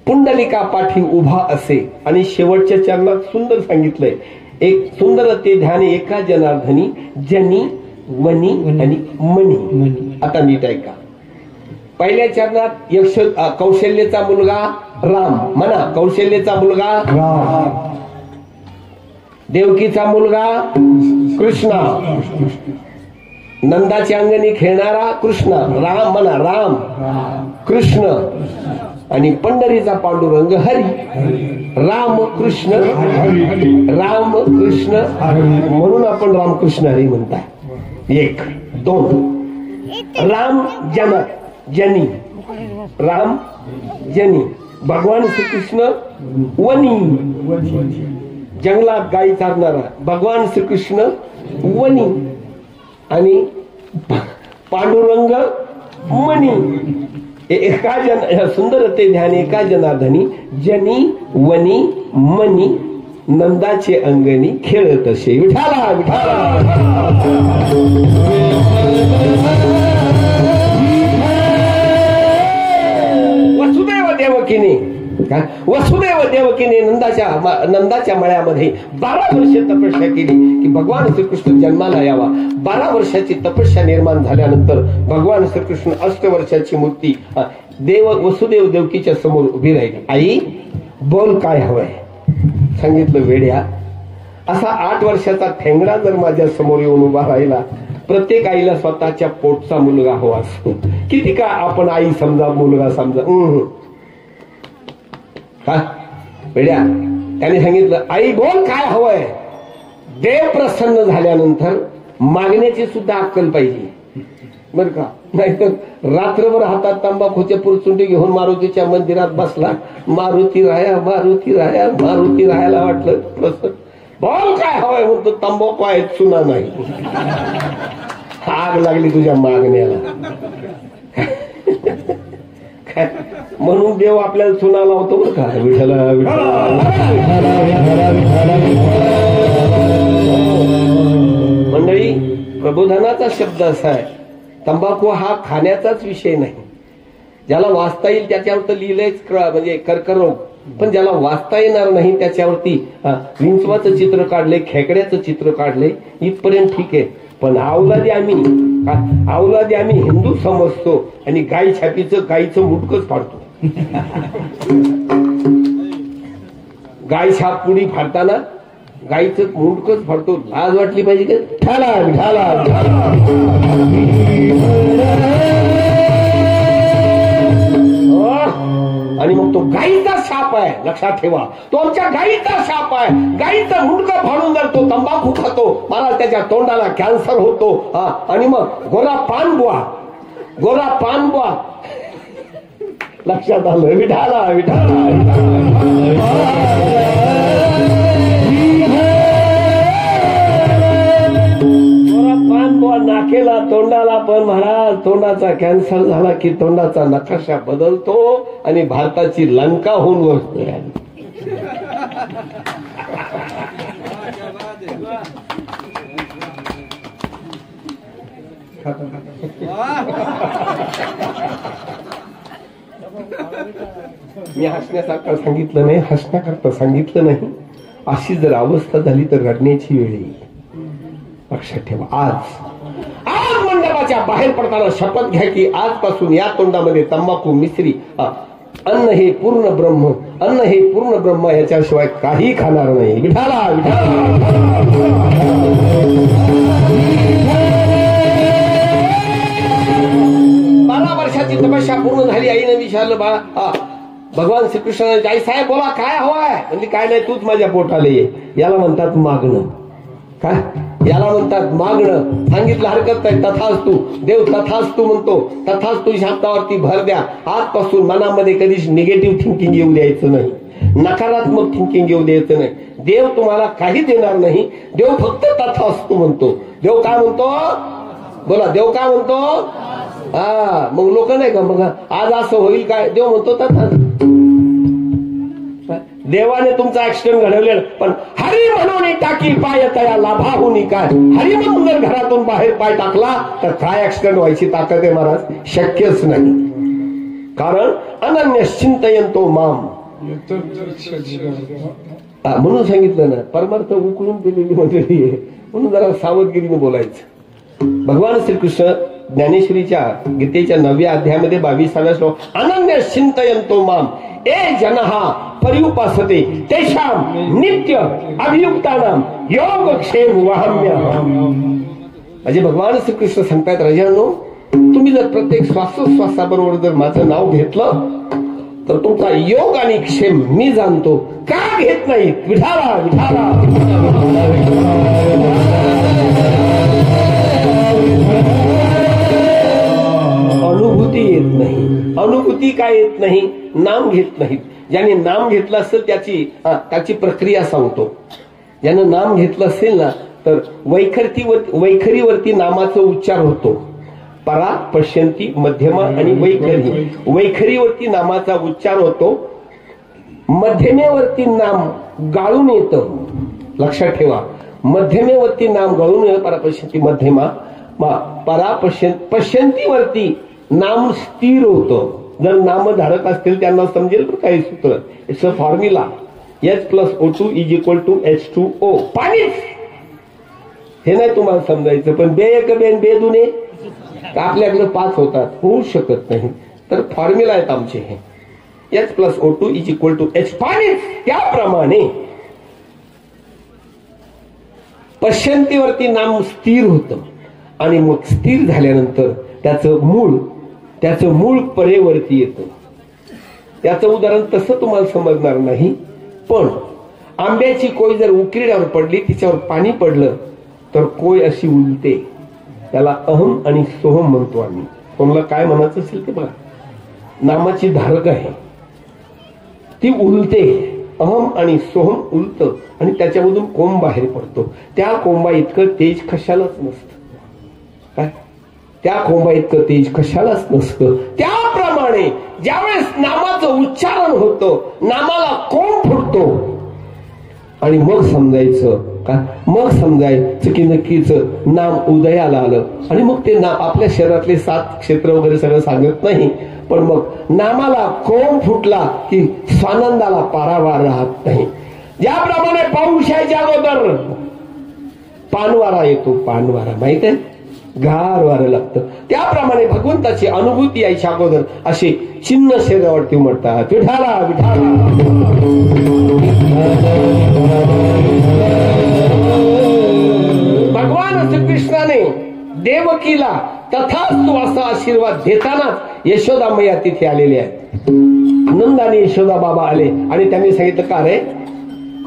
पुंडलिका पाठी उभा असे. आणि शेवटच्या चरणात सुंदर सांगितलंय, एक सुंदर ते ध्यान एका जनार्दनी, जनी वनी आणि मणी. आता नीट ऐका. पहिल्या चरणात यक्ष कौशल्यचा मुलगा राम म्हणा, कौशल्यचा मुलगा राम, देवकीचा मुलगा कृष्णा, नंदाच्या अंगणी खेळणारा कृष्ण, राम म्हणा, राम कृष्ण, आणि पंढरीचा पांडुरंग हरी. राम कृष्ण राम कृष्ण म्हणून आपण रामकृष्ण हरी म्हणताय. एक दोन. राम जनी, राम जनी, भगवान श्रीकृष्ण वनी, जंगलात गायी चारणारा भगवान श्रीकृष्ण वनी, आणि पांडुरंग मणी. एका सुंदर ते ध्यान एका जनार्दनी, जनी वनी मनी, नंदाचे अंगणी खेळत असे. विठाला विठाला. वसुदेव देवकीने वसुदेव देवकीने नंदाच्या मळ्यामध्ये 12 वर्ष तपस्या केली की भगवान श्रीकृष्ण जन्माला यावा. 12 वर्षाची तपस्या निर्माण झाल्यानंतर भगवान श्रीकृष्ण 8 वर्षाची मूर्ती वसुदेव देवकीच्या समोर उभी राहिली. आई बोल काय हवंय. सांगितलं, वेड्या, असा 8 वर्षाचा ठेंगडा जर माझ्या समोर येऊन उभा राहिला, प्रत्येक आईला स्वतःच्या पोटचा मुलगा हवा असतो. किती का आपण आई समजा, मुलगा समजा. हा वेड्या, त्याने सांगितलं, आई बोल काय हवंय. देव प्रसन्न झाल्यानंतर मागण्याची सुद्धा अक्कल पाहिजे बर का. नाहीतर रात्रभर हातात तंबाखूचे पुरचुंडी घेऊन मारुतीच्या मंदिरात बसला, मारुती राया मारुती राया मारुती रायाला वाटलं प्रसन्न. बोल काय हवंय म्हणतो, तंबाखू आहे चुना नाही. आग लागली तुझ्या मागण्याला. म्हणून देव आपल्याला चुना लावतो बरं का. विठ्ठला मंडळी, प्रबोधनाचा शब्द असा आहे, तंबाखू हा खाण्याचाच विषय नाही. ज्याला वाचता येईल त्याच्यावर तर लिहिलंयच म्हणजे कर्करोग, पण ज्याला वाचता येणार नाही त्याच्यावरती विंचवाचं चित्र काढलंय, खेकड्याचं चित्र काढलंय, इथपर्यंत ठीक आहे. पण अवलादी आम्ही हिंदू समजतो आणि गाई गाईचं मुटकच फाडतो. गाय छाप पुडी फाडताना गाईचं मुंडकच फाडतो. लाज वाटली पाहिजे का. ठाला ठाला आणि मग तो गाईचा शाप आहे, लक्षात ठेवा. तो आमच्या गाईचा शाप आहे. गाईचं मुंडकं फाडून जर तो तंबाखू खातो, मला त्याच्या तोंडाला कॅन्सर होतो. आणि मग गोरा पान बुवा लक्षात आलं. विठाला विठाला. नाकेला तोंडाला पण महाराज, तोंडाचा कॅन्सर झाला की तोंडाचा नकाशा बदलतो आणि भारताची लंका होऊन बसते. मी हसण्यासारखं सांगितलं नाही, हसण्याकरता सांगितलं नाही. अशी जर अवस्था झाली तर रडण्याची वेळ येईल. लक्षात ठेवा. आज मंडपाच्या बाहेर पडताना शपथ घ्या की आजपासून या तोंडामध्ये तंबाखू मिश्री अन्न हे पूर्ण ब्रह्म, अन्न हे पूर्ण ब्रह्म, याच्याशिवाय काही खाणार नाही. विठाला विठाला. 12 वर्षाची तपस्या पूर्ण झाली. आईने विचारलं, बाळा भगवान श्रीकृष्णाने, आई साहेब बोला काय हवंय. म्हणजे काय नाही, तूच माझ्या पोटाला ये. याला म्हणतात मागणं. काय याला म्हणतात मागणं. सांगितलं हरकत नाही, तथास्तु. देव तथास्तु म्हणतो. तथास्तु शब्दावरती भर द्या. आजपासून मनामध्ये कधीच निगेटिव्ह थिंकिंग येऊ द्यायचं नाही, नकारात्मक थिंकिंग येऊ द्यायचं नाही. देव तुम्हाला काही देणार नाही. देव फक्त तथास्तु म्हणतो. देव काय म्हणतो? बोला, देव काय म्हणतो? हा, मग लोक नाही का मग आज असं होईल काय? देव म्हणतो तथा. देवाने तुमचा ऍक्सिडेंट घडवलेला, पण हरी म्हणून टाकी पाय तया लाभाहुनी काय. हरी म्हणून जर घरातून बाहेर पाय टाकला तर काय ऍक्सिडेंट व्हायची ताकद आहे महाराज? शक्यच नाही. कारण अनन्य चिंतयंतो माम. म्हणून सांगितलं ना, परमार्थ उकळून दिलेली मंडळी आहे, म्हणून जरा सावधगिरीने बोलायचं. भगवान श्रीकृष्ण ज्ञानेश्वरीच्या गीतेच्या 9व्या अध्यायामध्ये 22व्या श्लोक, अनन्य चिंतयंतो माम ए जनहा पर्युपासते तेषाम नित्य अभियुक्तानाम योगक्षेम वहाम्य. म्हणजे भगवान श्रीकृष्ण सांगतायत, राजांनो, तुम्ही जर प्रत्येक श्वासोश्वासाबरोबर जर माझं नाव घेतलं तर तुमचा योग आणि क्षेम मी जाणतो. का घेत नाही? विठाला विठाला. अनुभूती येत नाही. अनुभूती काय येत नाही? नाम घेत नाहीत. ज्याने नाम घेतलं असेल त्याची प्रक्रिया सांगतो. ज्यानं नाम घेतलं असेल ना, तर वैखरीवरती नामाचा उच्चार होतो. परा, पश्यंती, मध्यमा आणि वैखरी. वैखरीवरती नामाचा उच्चार होतो. मध्यमेवरती नाम गाळून येतं. लक्षात ठेवा, मध्यमेवरती नाम गाळून येतं. परा, पश्यंती, मध्यमा. परा, पश्यंतीवरती नाम स्थिर होतं. जर नामधारक असतील त्यांना समजेल काही सूत्र. It's a formula. H+O2 = H2O. पाणीच. हे नाही तुम्हाला समजायचं, पण बे एक बेन बे दुने आपल्याकडे 5 होतात, होऊ शकत नाही. तर फॉर्म्युला आहेत आमचे हे. H+O2 = H. पाणीच. त्याप्रमाणे पश्यंतीवरती नाम स्थिर होतं आणि मग स्थिर झाल्यानंतर त्याचं मूळ परेवरती येतं. त्याचं उदाहरण तसं तुम्हाला समजणार नाही, पण आंब्याची कोय जर उकिरड्यावर पडली, तिच्यावर पाणी पडलं तर कोय अशी उलटे. त्याला अहम आणि सोहम म्हणतो आम्ही. कोणाला काय म्हणायचं असेल ते बघा. नामाची धारक आहे ती उलटे. अहम आणि सोहम उलट आणि त्याच्यामधून कोंब बाहेर पडतो. त्या कोंबा इतकं तेज कशालाच नसतं. काय? त्या कोंबा इतकं तेज कशालाच नसतं. त्याप्रमाणे ज्यावेळेस नामाचं उच्चारण होतं, नामाला कोंब फुटतो आणि मग समजायचं का? मग समजायचं की नक्कीच नाम उदयाला आलं. आणि मग ते आपल्या शरीरातले 7 क्षेत्र वगैरे सगळं सांगत नाही, पण मग नामाला कोंब फुटला की स्वानंदाला पारावार राहत नाही. ज्याप्रमाणे पाऊस यायच्या अगोदर पानवारा येतो. पानवारा माहित आहे, गार वारं लागतं. त्याप्रमाणे भगवंताची अनुभूती यायच्या अगोदर असे चिन्ह शरीरावरती उमटतात. विठाला विठाला. भगवान श्रीकृष्णाने देवकीला तथास्तु असा आशीर्वाद देतानाच यशोदा मैया तिथे आलेले आहेत. आनंदाने यशोदा बाबा आले आणि त्यांनी सांगितलं, का रे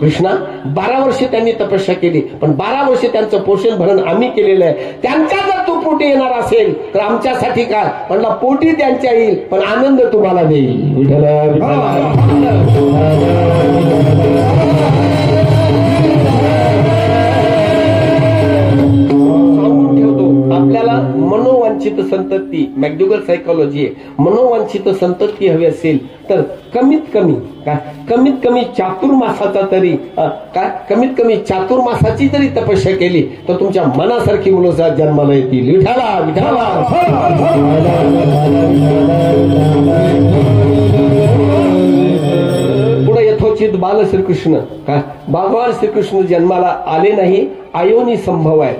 कृष्णा, 12 वर्ष त्यांनी तपस्या केली, पण 12 वर्ष त्यांचं पोषण भरण आम्ही केलेलं आहे. त्यांच्या जर तू पोटी येणार असेल तर आमच्यासाठी काय? म्हणला पोटी त्यांच्या येईल, पण आनंद तुम्हाला देईल. विठ्ठला विठ्ठला. सांगून ठेवतो, आपल्याला मनोवांछित संतती, मॅक्ड्युगल सायकोलॉजी आहे. मनोवांछित संतती हवी असेल तर कमीत कमी चातुर्मासाचा तरी कमीत कमी चातुर्मासाची जरी तपस्या केली तर तुमच्या मनासारखी मुलं जन्माला येतील. विठाला विठाला. पुढे यथोचित बाल श्रीकृष्ण, भगवान श्रीकृष्ण जन्माला आले नाही. अयोनी संभव आहे.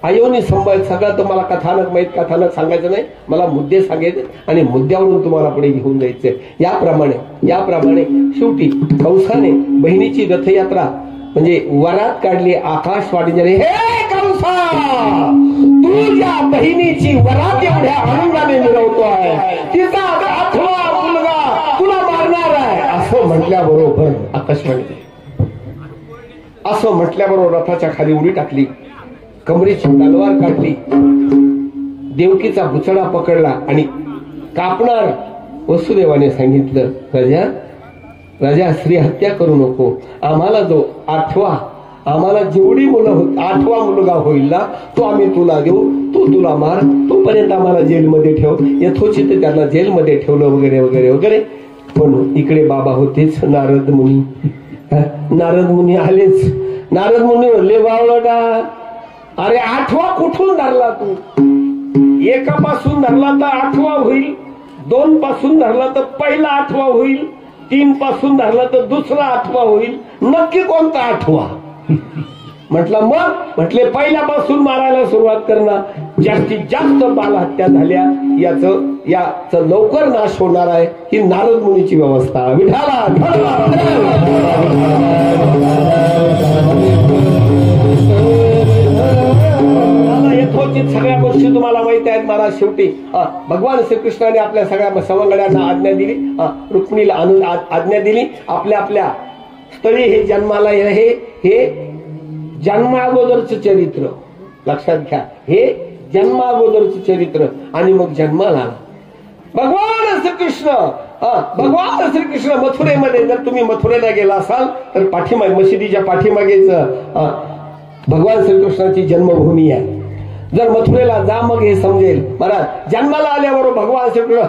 अयोनी संभव सगळं तुम्हाला कथानक माहित. कथानक सांगायचं नाही, मला मुद्दे सांगायचे आणि मुद्द्यावरून तुम्हाला पुढे घेऊन जायचंय. याप्रमाणे शेवटी कंसाने बहिणीची रथयात्रा म्हणजे वरात काढली. आकाशवाणीने, हे कंसा, तुझ्या बहिणीची वरात एवढ्या आनंदाने मिरवतोय, तिचा 8वा मुलगा तुला मारणार आहे असं म्हटल्याबरोबर, आकाशवाणी असं म्हटल्याबरोबर रथाच्या खाली उडी टाकली कमरेची तलवार काढली, देवकीचा बुचडा पकडला आणि कापणार वसुदेवाने सांगितलं, राजा स्त्री हत्या करू नको. आम्हाला जो आम्हाला जेवढी मुलं होत 8वा मुलगा होईल ना तो आम्ही तुला देऊ, तो तुला मार, तोपर्यंत आम्हाला जेलमध्ये ठेव. यथोचित त्यांना जेलमध्ये ठेवलं वगैरे वगैरे वगैरे. पण इकडे बाबा होतेच नारद मुनी. नारद मुनी आलेच. नारद मुनी म्हणले, बावळटा, अरे 8वा कुठून धरला तू? एकापासून धरला तर 8वा होईल, 2 पासून धरला तर पहिला 8वा होईल, 3 पासून धरला तर दुसरा 8वा होईल, नक्की कोणता 8वा? म्हटले पहिल्यापासून मारायला सुरुवात करणं. जास्तीत जास्त बालहत्या झाल्या याचं लवकर नाश होणार आहे ही नारद मुनीची व्यवस्था. विठाला यथोचित सगळ्या गोष्टी तुम्हाला माहिती आहेत महाराज. शेवटी भगवान श्रीकृष्णाने आपल्या सगळ्या सवंगड्यांना आज्ञा दिली, रुक्मिणीला आज्ञा दिली, आपल्या आपल्या स्थळी हे जन्माला हे जन्माअगोदरचं चरित्र लक्षात घ्या. हे जन्माअगोदरचं चरित्र. आणि मग जन्माला भगवान श्रीकृष्ण मथुरेमध्ये, जर तुम्ही मथुरेला गेला असाल तर पाठीमागे मशिदीच्या पाठीमागेच भगवान श्रीकृष्णाची जन्मभूमी आहे. जर मथुरेला जा मग हे समजेल. महाराज जन्माला आल्यावर भगवान श्रीकृष्ण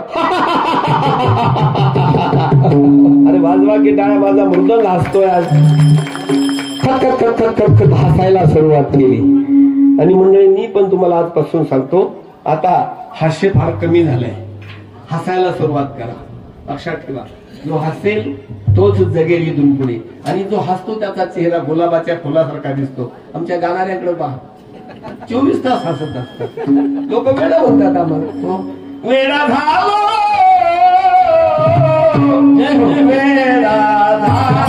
अरे वाजवा की टाळ्या, माझा मृदंग हसतोय आज. खत खत खत खत खत हसायला सुरुवात केली. आणि मंडळी मी पण तुम्हाला आजपासून सांगतो, आता हास्य फार कमी झालंय. हसायला सुरुवात करा. लक्षात ठेवा, जो हसेल तोच जगेल इथून पुढे. आणि जो हसतो त्याचा चेहरा गुलाबाच्या फुलासारखा दिसतो. आमच्या गाणाऱ्याकडे पहा, 24 तास हसत असतात. लोक वेडा म्हणतात आम्हाला, वेडा झालो वेडा झालो.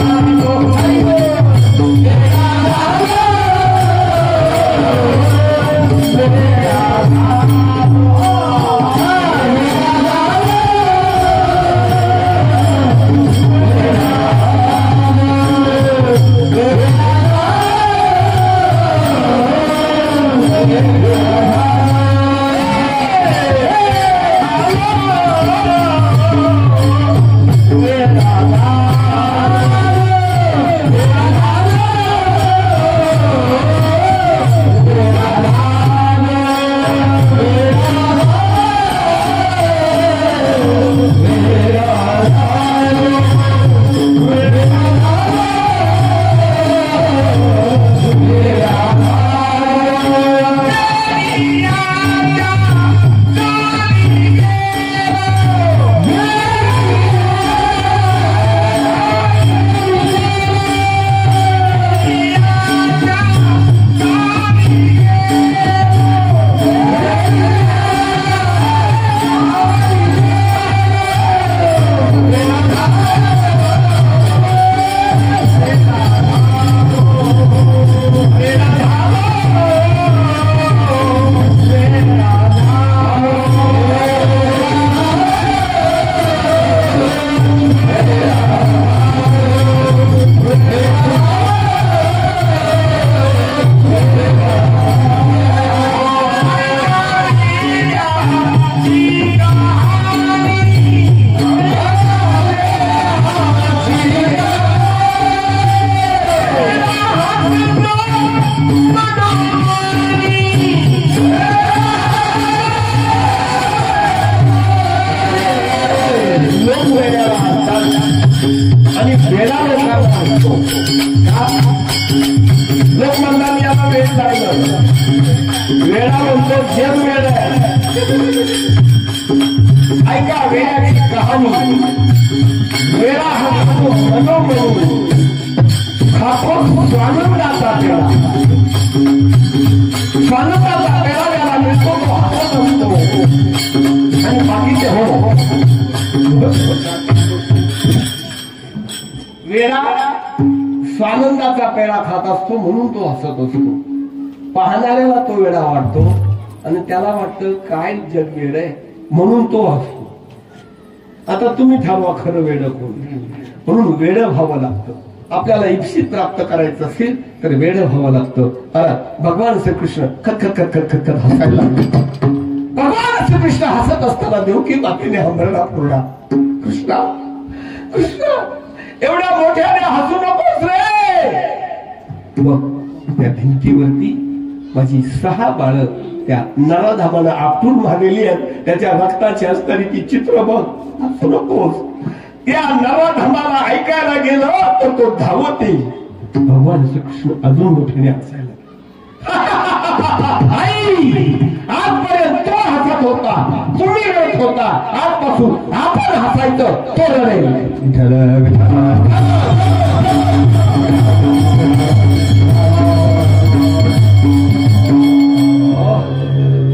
आणि वेळा लोक म्हणतात याला वेळ लागला. वेळा म्हणतो जग वेळ आहे. ऐका वेळाची कहाणी. वेळा हा खातो स्वानंदाचा पेढा. स्वानंदाचा पेढा ज्याला मिळतो तो हातात असतो आणि बाकीचे हो. वेळा स्वानंदाचा पेढा खात असतो म्हणून तो हसत असतो. पाहणाऱ्याला तो वेडा वाटतो आणि त्याला वाटतं काय जग वेड आहे म्हणून तो हसतो. आता तुम्ही ठरवा खरं वेड कोण. म्हणून वेड व्हावं लागतं. आपल्याला इप्सित प्राप्त करायचं असेल तर वेळ व्हावं लागतं. भगवान श्रीकृष्ण खत हसायला लागले. भगवान श्रीकृष्ण हसत असताना देवकी मातेने हंबरडा फोडला. कृष्णा कृष्णा एवढ्या मोठ्याने हसू नकोस रे. मग त्या भिंतीवरती माझी 6 बाळ त्या नराधामानं आपटून मारलेली आहेत. त्याच्या रक्ताची असणारी ती चित्र बघ. हसू नकोस. त्या नराधामाला ऐकायला गेलं तर तो धावत येईल. भगवान श्रीकृष्ण अजून मोठ्याने हसायला आई आजपर्यंत तो हसत होता, तुम्ही रडत होता, आजपासून आपण हसायचं, तो रडेल.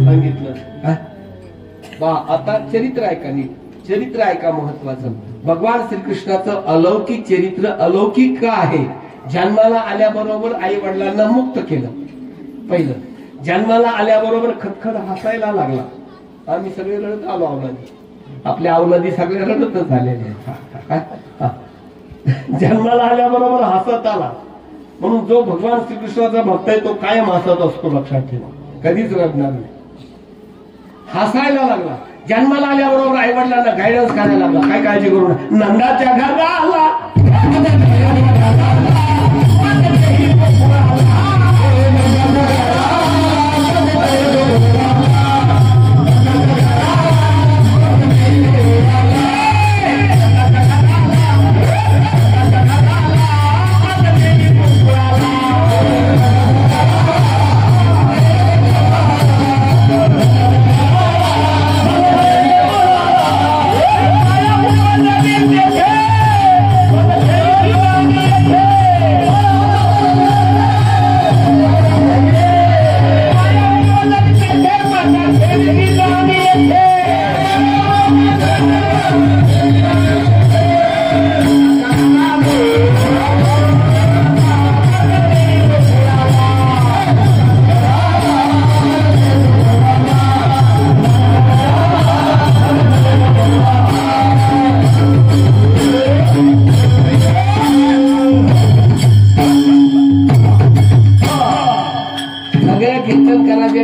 सांगितलं बा. आता चरित्र ऐका नीट. चरित्र ऐका महत्वाचं. भगवान श्रीकृष्णाचं अलौकिक चरित्र अलौकिक का आहे? जन्माला आल्याबरोबर आई वडिलांना मुक्त केलं. पहिलं जन्माला आल्याबरोबर खदखद हसायला लागला. आम्ही सगळे रडत आलो. अवलादी आपल्या अवलादी सगळे रडतच झालेले. जन्माला आल्याबरोबर हसत आला. म्हणून जो भगवान श्रीकृष्णाचा भक्त आहे तो कायम हसत असतो. लक्षात ठेवा. कधीच रडणार नाही. हसायला लागला. जन्माला आल्याबरोबर आई वडिलांना गायडन्स करायला लागला. काय काळजी करू नका. नंदाच्या घराला आला.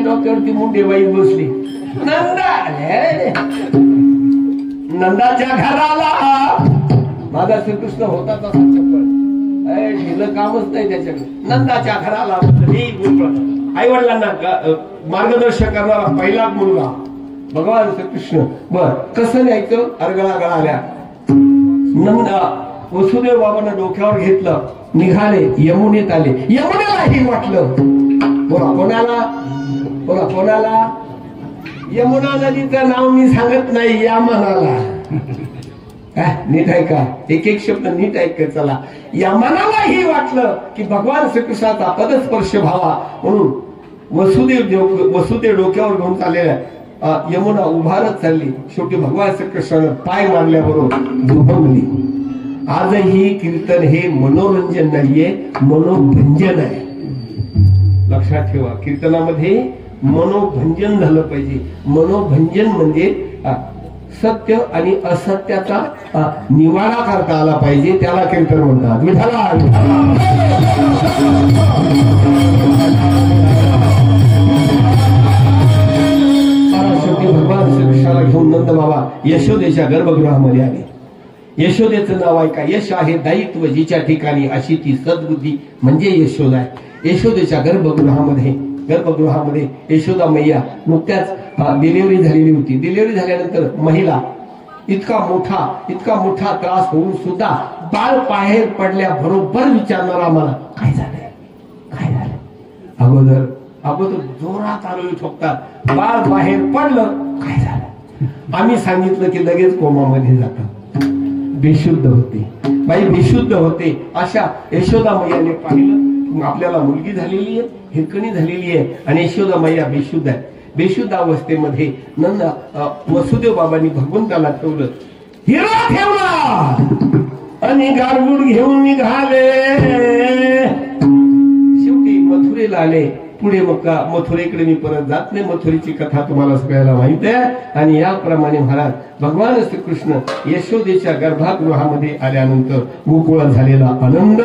डोक्यावरती मुंडे बाई बसली. नंदाच्या घराला माझा श्रीकृष्ण होता तसा चप्पल. ढिलं कामच नाही त्याच्याकडे. नंदाच्या घराला आई वडिलांना मार्गदर्शन करणारा पहिला मुलगा भगवान श्रीकृष्ण. बर कसं न्यायचं? अर्गळा गळाल्या. नंदा वसुदेव बाबांना डोक्यावर घेतलं. निघाले. यमुनेत आले. यमुनेलाही वाटलं. बोला कोणाला? बोला कोणाला? यमुना नदीचं नाव मी सांगत नाही. या मनाला नीट ऐका. एक एक शब्द नीट ऐक. चला. या मनालाही वाटलं की भगवान श्रीकृष्णाचा पदस्पर्श व्हावा म्हणून वसुदेव डोक्यावर घेऊन चाललेल्या यमुना उभारत चालली. शेवटी भगवान श्रीकृष्णानं पाय मारल्याबरोबर दुभंगली. आजही कीर्तन हे मनोरंजन नाहीये, मनोभंजन आहे. लक्षात ठेवा. कीर्तनामध्ये मनोभंजन झालं पाहिजे. मनोभंजन म्हणजे सत्य आणि असत्याचा निवाडा करता आला पाहिजे. त्याला कीर्तन म्हणतात. विठाला शेवटी भगवान श्रीकृष्णाला घेऊन नंद बाबा यशोदेच्या गर्भगृहामध्ये आले. यशोदेचं नाव ऐका. यश आहे दायित्व जिच्या ठिकाणी, अशी ती सद्बुद्धी म्हणजे यशोदा आहे. यशोदेच्या गर्भगृहामध्ये यशोदा मैया नुकत्याच डिलिव्हरी झालेली होती. डिलिव्हरी झाल्यानंतर महिला इतका मोठा त्रास होऊन सुद्धा बाळ बाहेर पडल्याबरोबर विचारणार आम्हाला काय झालंय. अगोदर जोरात आरोळी ठोकतात. बाळ बाहेर पडलं काय झालं. आम्ही सांगितलं की लगेच कोमामध्ये जातात. बेशुद्ध होते बाई, बेशुद्ध होते. अशा यशोदा मैयाने पाहिलं आपल्याला मुलगी झालेली आहे, हिरकणी झालेली आहे आणि यशोदा मैया बेशुद्ध आहे. बेशुद्ध अवस्थेमध्ये नंद वसुदेव बाबांनी भगवंताला ठेवलं. हिरा ठेवला आणि गारगुड घेऊन निघाले. शेवटी मथुरेला आले. पुढे मग मथुरेकडे मी परत जात नाही. मथुरेची कथा तुम्हाला सगळ्याला माहित आहे. आणि याप्रमाणे महाराज भगवान श्रीकृष्ण यशोदेच्या गर्भगृहामध्ये आल्यानंतर गोकुळात झालेला आनंद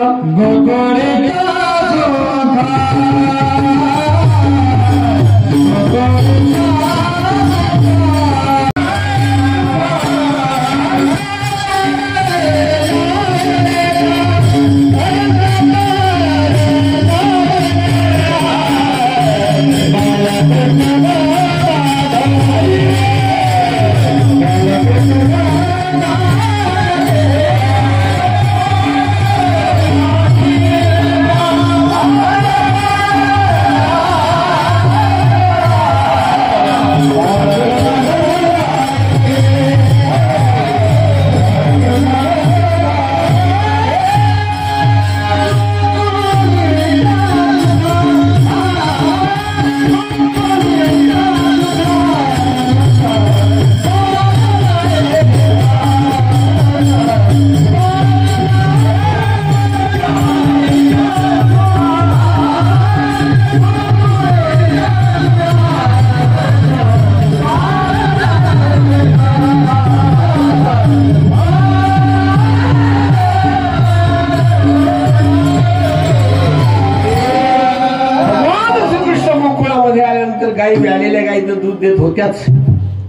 गाई व्यालेल्या गाईचं दूध देत होत्याच,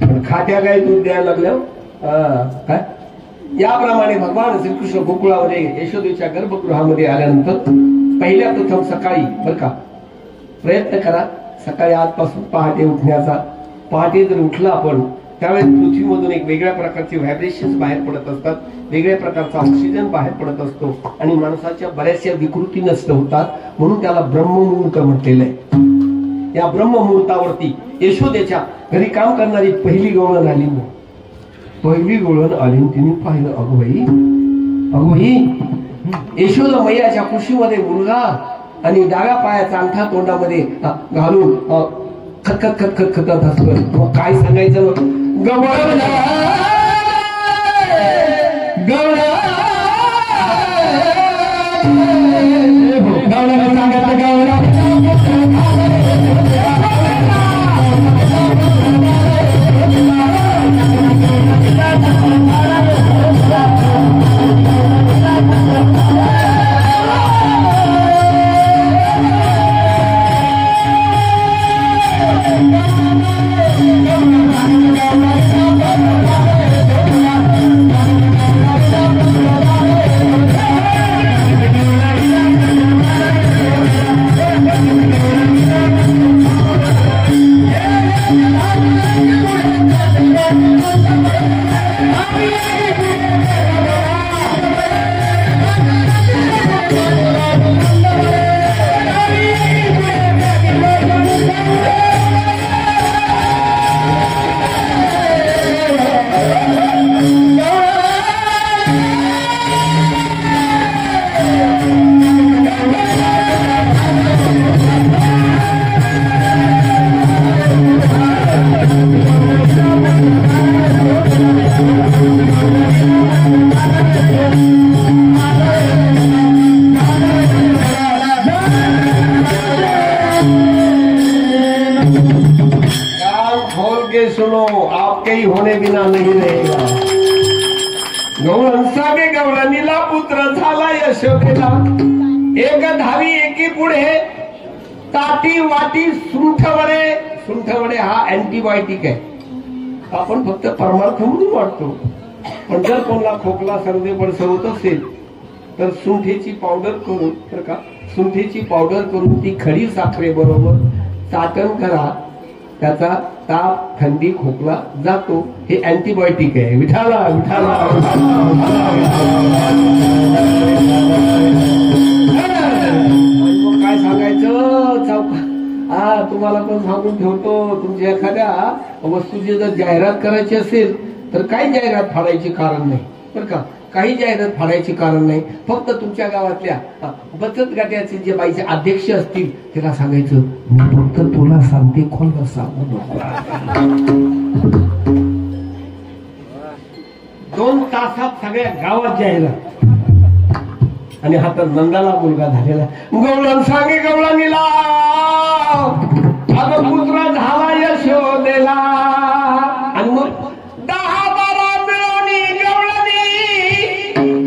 पण खात्या गाई दूध द्यायला लागल्या. काय याप्रमाणे भगवान श्रीकृष्ण गोकुळामध्ये यशोदेच्या गर्भगृहामध्ये आल्यानंतर पहिल्या प्रथम सकाळी बर का प्रयत्न करा सकाळी आजपासून पहाटे उठण्याचा. पहाटे जर उठला आपण त्यावेळेस पृथ्वीमधून एक वेगळ्या प्रकारचे व्हायब्रेशन्स बाहेर पडत असतात, वेगळ्या प्रकारचा ऑक्सिजन बाहेर पडत असतो आणि माणसाच्या बऱ्याचशा विकृती नष्ट होतात. म्हणून त्याला ब्रह्ममुहूर्त म्हटलेलं आहे. या ब्रह्ममुहूर्तावरती यशोदेच्या घरी काम करणारी पहिली गवळण आली. पहिली गवळण आली तिने पाहिलं अगोबाई यशोदा मैयाच्या कुशीमध्ये मुलगा आणि डाव्या पायाचा अंगठा तोंडामध्ये घालून खतखत खतखत खतत हसतोय. मग काय सांगायचं गवळण सुनो आपके ही होने बिना नहीं रहेगा. गवळणसागे गवळणीला पुत्र झाला यशोदेला. एक धावी एकी पुढे ताटी वाटी सुंठवडे. सुंठवडे हा अँटीबायोटिक आहे. आपण फक्त परमार्थ म्हणून वाटतो, पण जर कोणाला खोकला सर्दी पडसं होत असेल तर सुंठेची पावडर करून तर का सुंठेची पावडर करून ती खडी साखरेबरोबर चाटण करा. त्याचा ताप थंडी खोकला जातो. हे अँटीबायोटिक आहे. विठाला विठाला काय सांगायचं चौका तुम्हाला पण सांगून ठेवतो. तुमच्या एखाद्या वस्तूची जर जाहिरात करायची असेल तर काही जाहिरात फाडायची कारण नाही बरं का. काही जाहिरात फाडायची कारण नाही. फक्त तुमच्या गावातल्या बचत गटाचे जे बाईचे अध्यक्ष असतील त्याला सांगायचं मी फक्त तुला सांगते खोलवर सांगू नको. 2 तासात सगळ्या गावात जाहिरात. आणि हा तर नंदाला मुलगा झालेला. गवळण सांगे गवळणीला अगं पुत्र झाला यशोदेला आणि मग 10-12 मिळवणी गवळणी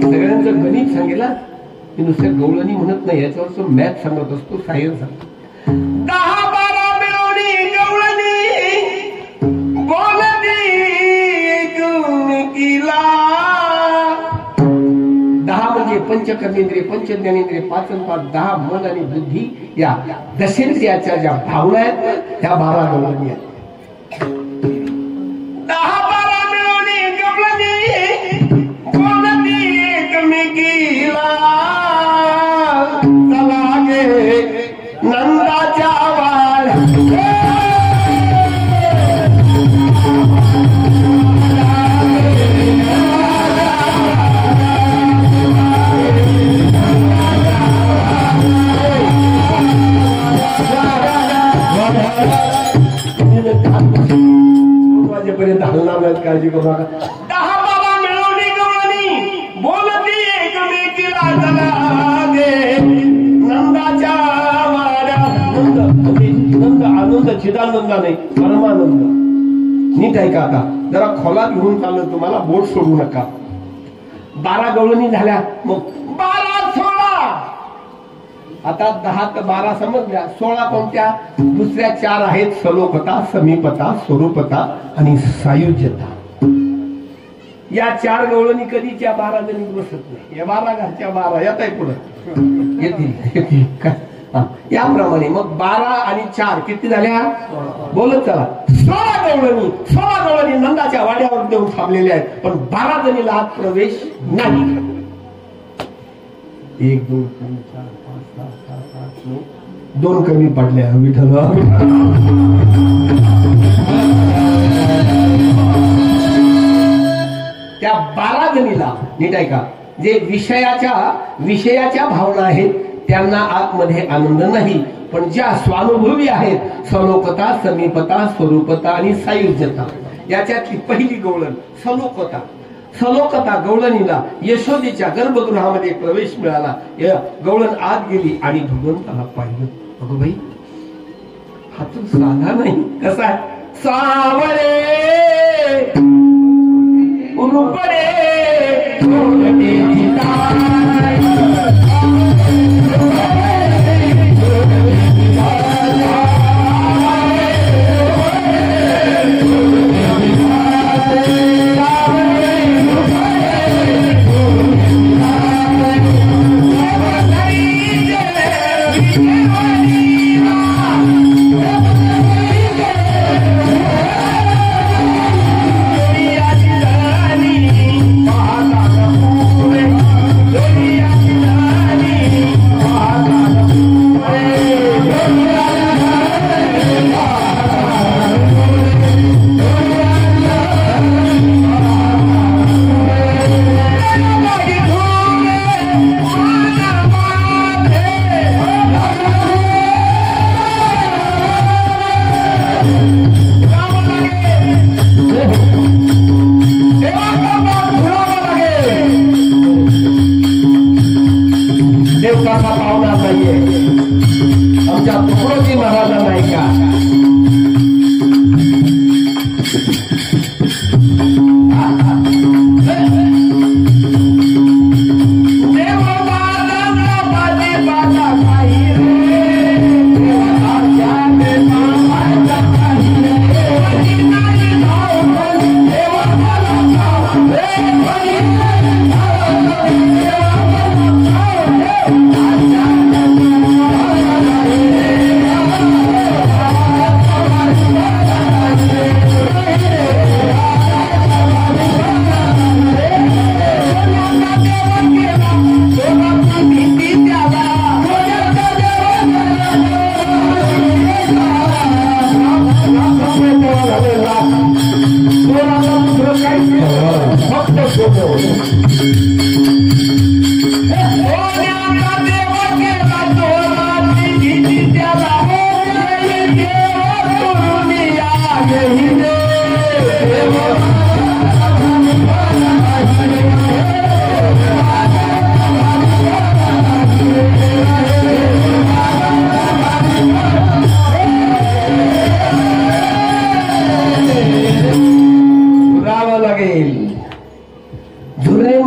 सगळ्यांचं गणित सांगेला मी नुसतं गवळणी म्हणत नाही याच्यावर मॅथ सांगत असतो सायन्स सांगतो 10-12 मिळवणी गवळणी बोलती एकमेकीला 10 म्हणजे पंचकर्मेंद्रिय पंचज्ञानेंद्रिय 5 आणि 5 10 मन आणि बुद्धी या दशेंद्रियाच्या ज्या भावना आहेत ना त्या 12 गवळणी आहेत 10-12 मिळवणी गवळणी बोलती एकमेकीला चला गे नंदाच्या वाड्या वाजेपर्यंत हलणार नाहीत काळजी करू नका 10-12 मिळवणी गवळणी बोलती एकमेकीला चला गे नंदाच्या वाड्या नंद आनंद चिदानंद नाही परमानंद नीट ऐका आता जरा खोलात घेऊन चाललं तुम्हाला बोट सोडू नका 12 गवळणी झाल्या मग 12-16 आता 10 ते 12 समजल्या 16 कोणत्या दुसऱ्या 4 आहेत सलोकता समीपता स्वरूपता आणि सायुज्यता या 4 गवळणी कधीच्या 12 जणी बसत नाही या 12 घरच्या 12 येत आहे पुढे येतील याप्रमाणे मग 12 आणि 4 किती झाल्या बोलत चला 16 गवळणी नंदाच्या वाड्यावर देऊन थांबलेल्या आहेत पण 12 जणीला आत प्रवेश नाही 1 2 3 4 5 6 7 8 9 2 कमी पडल्या विठ्ठल त्या 12 जणीला नीट ऐका जे विषयाच्या भावना आहेत त्यांना आतमध्ये आनंद नाही पण ज्या स्वानुभवी आहेत सलोकता समीपता स्वरूपता आणि सायुज्यता याच्यातली पहिली गवळण सलोकता गवळणीला यशोदेच्या गर्भगृहामध्ये प्रवेश मिळाला गवळण आत गेली आणि भगवंताला पाहिलं अगं बाई हा तर साधा नाही कसा आहे सावरे उरुपडे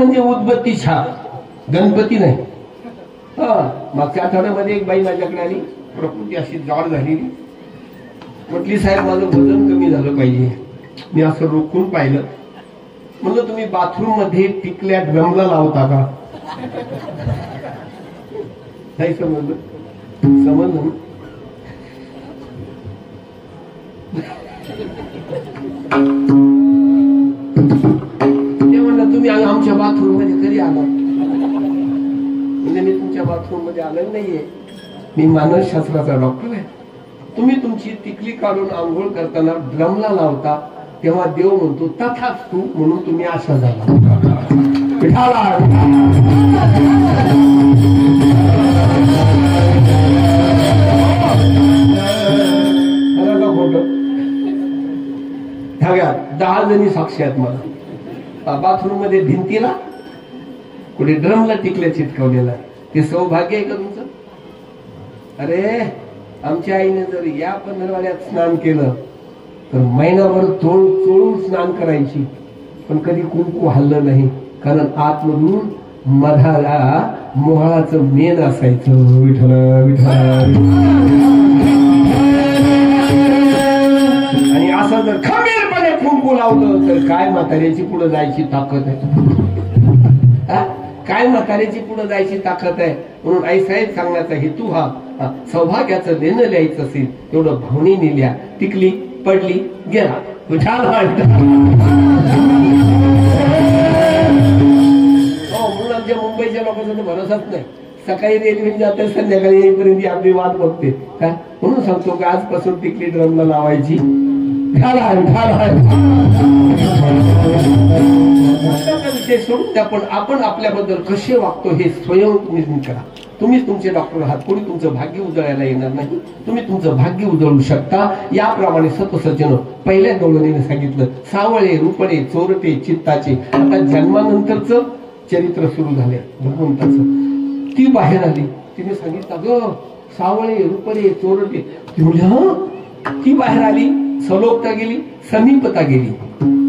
म्हणजे उदबत्ती छाप, गणपती नाही. मागच्या आठवड्यामध्ये एक बाई माझ्याकडे आली, प्रकृती अशी जाड झालेली. म्हटली साहेब माझं वजन कमी झालं पाहिजे. मी असं रोखून पाहिलं. म्हणलं तुम्ही बाथरूम मध्ये टिकल्या ड्रमला लावता का? नाही समजलं. समजलं ते म्हणलं तुम्ही आमच्या बाथरूम मध्ये कधी आला? म्हणजे मी तुमच्या बाथरूम मध्ये आलेलो नाहीये. मी मानसशास्त्राचा डॉक्टर आहे. तुम्ही तुमची टिकली काढून आंघोळ करताना ड्रमला लावता तेव्हा देव म्हणतो तथास्तु, म्हणून तुम्ही असा झाला. खोटं? 10 जणी साक्षी आहेत मला. बाथरूम मध्ये भिंतीला कुठे ड्रमला टिकल्या चिटकवलेला. ते सौभाग्य आहे का तुमचं? अरे आमच्या आईने जर या पंधरवाड्यात स्नान केलं तर महिनाभर तोंड चोळून स्नान करायची, पण कधी कुंकू हल्लं नाही. कारण आतमधून मधाला मोहळाचं मेन असायचं. विठ्ठल विठ्ठल. आणि असं जर खंबीरपणे कुंकू लावलं तर काय म्हाताऱ्याची पुढे जायची ताकद आहे? काय म्हाताऱ्याची पुढे जायची ताकद आहे? म्हणून आई साहेब सांगण्याचा हेतू हा, सौभाग्याचं देणं लिहायचं असेल तेवढं भावनेने लिहा. टिकली, पडली, गेला. म्हणून आमच्या मुंबईच्या लोकांचा तर भरोसाच नाही. सकाळी रेल्वे जाते, संध्याकाळी येईपर्यंत आपली वाट बघते. काय म्हणून सांगतो की आजपासून टिकली ड्रमला लावायची. विषय सोडून द्या, पण आपण आपल्याबद्दल कसे वागतो हे स्वयं तुम्ही करा. तुम्हीच तुमचे डॉक्टर आहात. कोणी तुमचं भाग्य उजळायला येणार नाही. तुम्ही तुमचं भाग्य उजळू शकता. याप्रमाणे सत्वसज्जन पहिल्या गवळणीने सांगितलं, सावळे, रुपणे, चोरटे, चित्ताचे. आता जन्मानंतरच चरित्र सुरू झाले भगवंताचं. ती बाहेर आली. तिने सांगितलं ग सावळे, रुपणे, चोरटे. ती म्हणजे ती बाहेर आली. सलोकता गेली, समीपता गेली.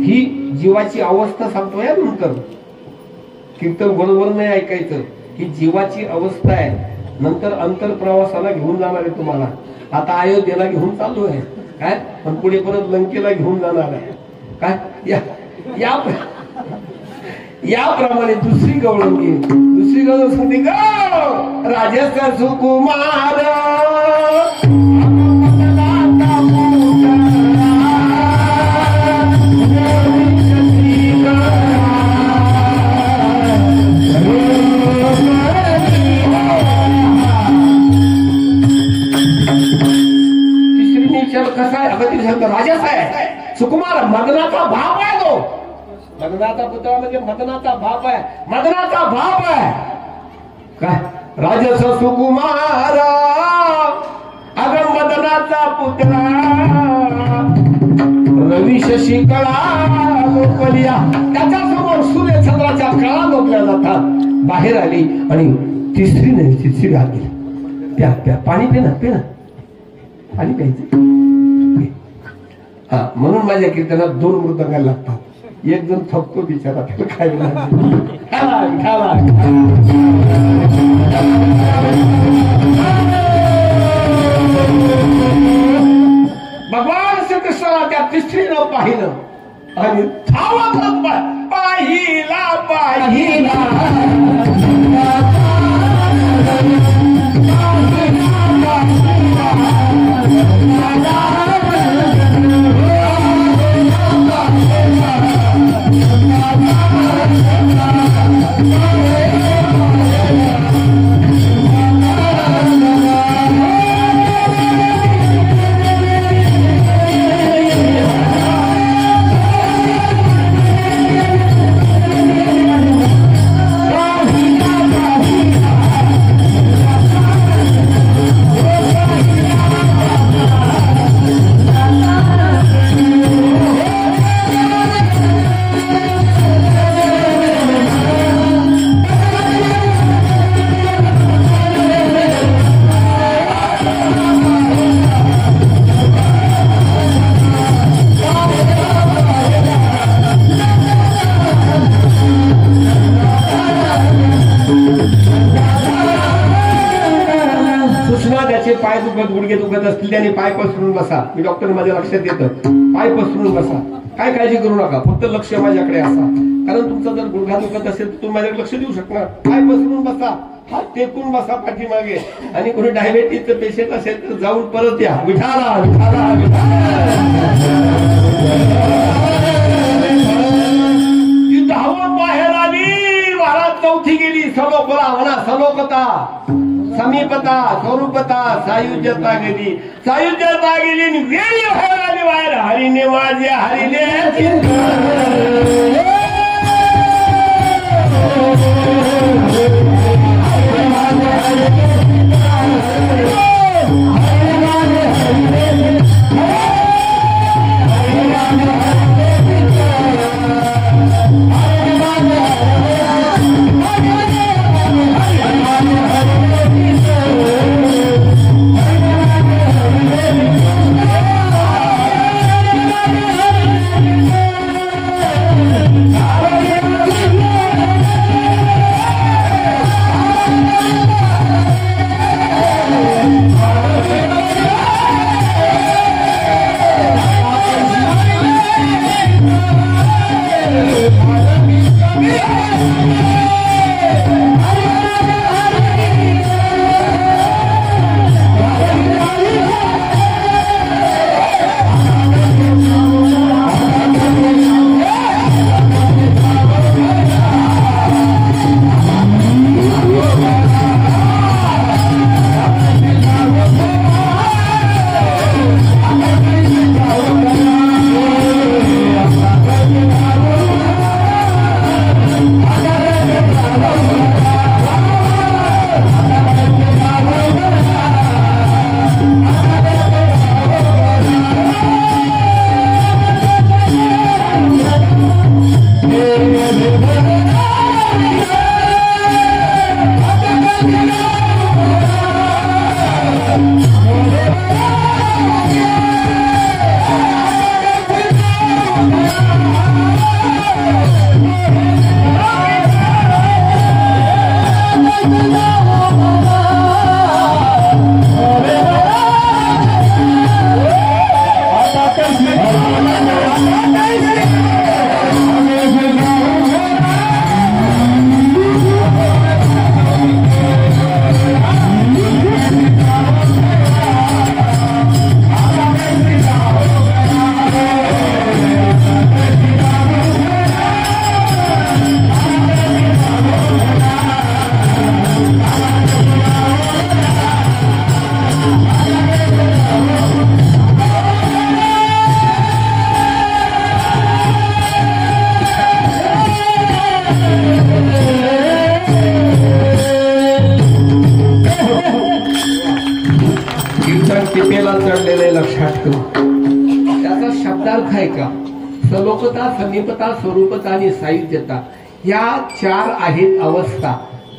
ही जीवाची अवस्था सांगतोय नंतर. कीर्तन बरोबर नाही ऐकायचं. ही जीवाची अवस्था आहे. नंतर अंतर प्रवासाला घेऊन जाणार आहे तुम्हाला. आता अयोध्येला घेऊन चालू आहे काय, पण पुढे परत लंकेला घेऊन जाणार आहे काय. याप्रमाणे दुसरी गवळण घे. दुसरी गवळण सांगते ग राजसा सुकुमार कसा आहे? अगदी राजाचा आहे. सुकुमार मदनाचा भाव आहे. तो मदनाचा पुतळा म्हणजे मदनाचा बाप आहे. मदनाचा बाप आहे काय. राजस सुकुमार अग मदनाचा पुतळा रवी शशी कळा लोकलिया. त्याच्यासमोर सूर्यचंद्राच्या कळा लोकल्या जातात. बाहेर आली आणि तिसरी नाही तिसरी आली. प्या प्या पाणी पे ना, पे ना पाणी प्यायचं. म्हणून माझ्या कीर्तनात 2 मृदंगाला लागतात. एक जण थकतो बिचारा, त्याला काय भगवान श्रीकृष्णाला त्या तिसरीनं पाहिलं आणि धावत पाहिला पाहिला. पाय दुखत गुडघे दुखत असतील त्याने पाय पसरून बसा. मी डॉक्टर माझ्या लक्षात येतं, पाय पसरून बसा. काय काळजी करू नका, फक्त लक्ष माझ्याकडे असा. कारण तुमचा जर गुडघा दुखत असेल तर तुम्ही माझ्याकडे लक्ष देऊ शकणार. पाय पसरून बसा, हात टेकून बसा पाठीमागे. आणि कोणी डायबेटीजचं पेशंट असेल तर जाऊन परत या. विठाला विठाला धावत बाहेर आली. महाराज चौथी गेली. सलोकला म्हणा, सलोकता, समीपता, स्वरूपता, सायुज्यता गेली. सायुज्यता गेली आणि वेळी बाहेर आली. बाहेर हरीने माझे हरीने सलोकता, समीपता, स्वरूपता आणि सायुज्यता या चार आहेत अवस्था.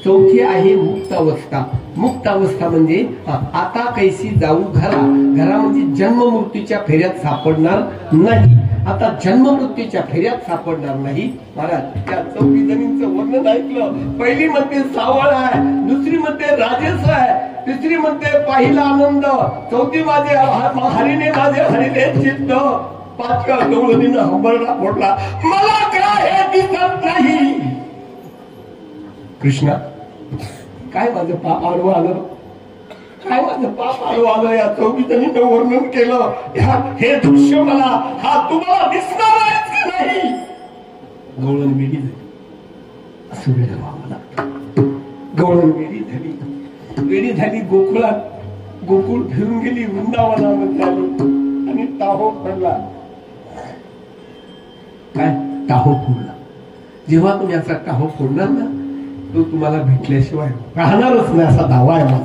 चौथी आहे मुक्त अवस्था. मुक्त अवस्था म्हणजे आता कैसी जाऊ घरा. घरा म्हणजे जन्म मृत्यूच्या फेऱ्यात सापडणार नाही. आता जन्म मृत्यूच्या फेऱ्यात सापडणार नाही. महाराज त्या चौथी जणींचं वर्णन ऐकलं. पहिली मध्ये सावळ आहे, दुसरी मध्ये राजेश आहे, तिसरी मध्ये पाहिला आनंद, चौथी माझे हरीने माझे हरीने चित्त, पाचव्या गवळणीनं हंबरडा फोडला. मला काय हे दिसत नाही. कृष्णा काय माझं पाप आडवं आलं, काय माझं पाप आडवं आलं. या चौघीजणीनं वर्णन केलं. हे दृश्य मला हा तुम्हाला दिसणार आहेच की नाही. गवळण वेडी झाली. असं वेळ व्हावं लागतं. गवळण वेडी झाली, वेडी झाली. गोकुळात गोकुळ फिरून गेली, वृंदावनामध्ये आली आणि टाहो पडला. काय टाहो फोडला. जेव्हा तुम्ही असा टाहो फोडणार ना, तो तुम्हाला भेटल्याशिवाय राहणारच नाही असा दावा आहे माझा.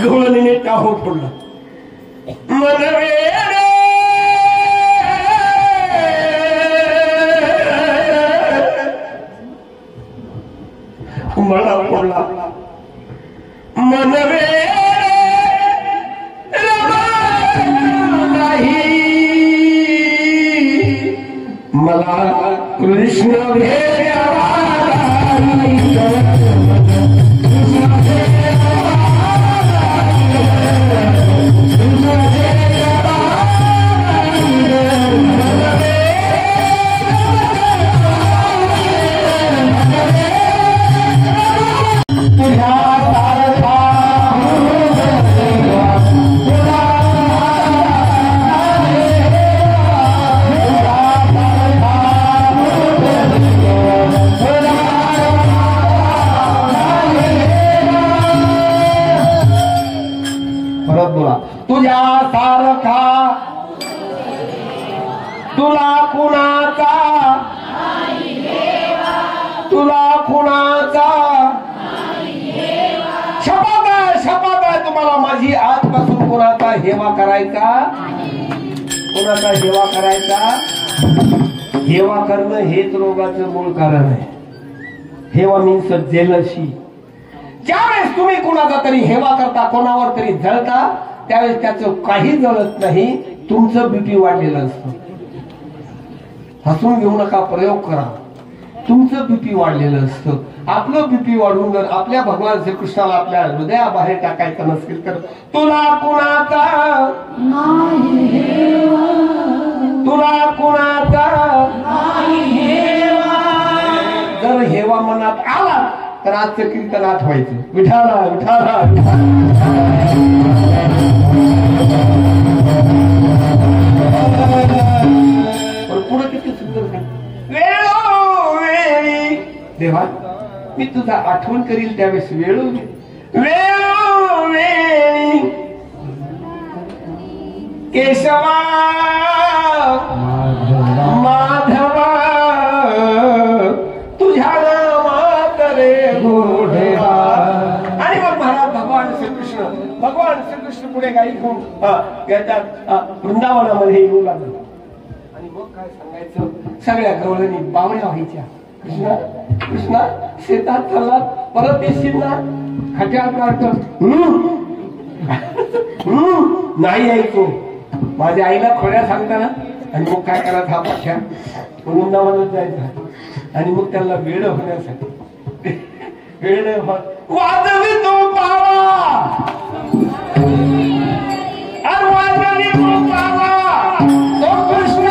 गवळणीने टाहो फोडला. मला फोडला. मनवे मला कृष्ण भेट कुणाचा शपथ आहे, शपथ आहे तुम्हाला माझी, आजपासून कोणाचा हेवा करायचा, कोणाचा हेवा करायचा. हेवा करणं हेच रोगाचं मूळ कारण आहे. हेवा मीन्स जेलसी. ज्यावेळेस तुम्ही कोणाचा तरी हेवा करता, कोणावर तरी जळता, त्यावेळेस त्याचं काही जळत नाही, तुमचं बीपी वाढलेलं असतं. हसून घेऊ नका, प्रयोग करा. तुमचं बीपी वाढलेलं असतं. आपलं बीपी वाढून जर आपल्या भगवान श्रीकृष्णाला आपल्या हृदयाबाहेर टाकायचं नसेल तर तुला कुणाचा, तुला कुणाचा जर हेवा मनात आला तर आजचं कीर्तन आठवायचं, विठाला विठाला. पुढे किती सुंदर सांग. वेळोवेळी देवा मी तुझा आठवण करील त्यावेळेस वेळोवेळी केशवा माधवा तुझ्या नामात रे गोढेवा. आणि मग महाराज भगवान श्रीकृष्ण पुढे गाई घेऊन वृंदावनामध्ये येऊ लागले. आणि मग काय सांगायचं, सगळ्या गवळणी बावळ्या व्हायच्या. कृष्णा कृष्णा शेतात चालला, परत येशील ना, खट्याळ काढतो. नाही यायचो. माझ्या आईला खोड्या सांगताना. आणि मग काय करायचं, हा पाठ्या वृंदावनात जायचा. आणि मग त्यांना वेळ होण्यासाठी वेळ वाजवी तो पावा, वाजवी तो पावा, तो कृष्ण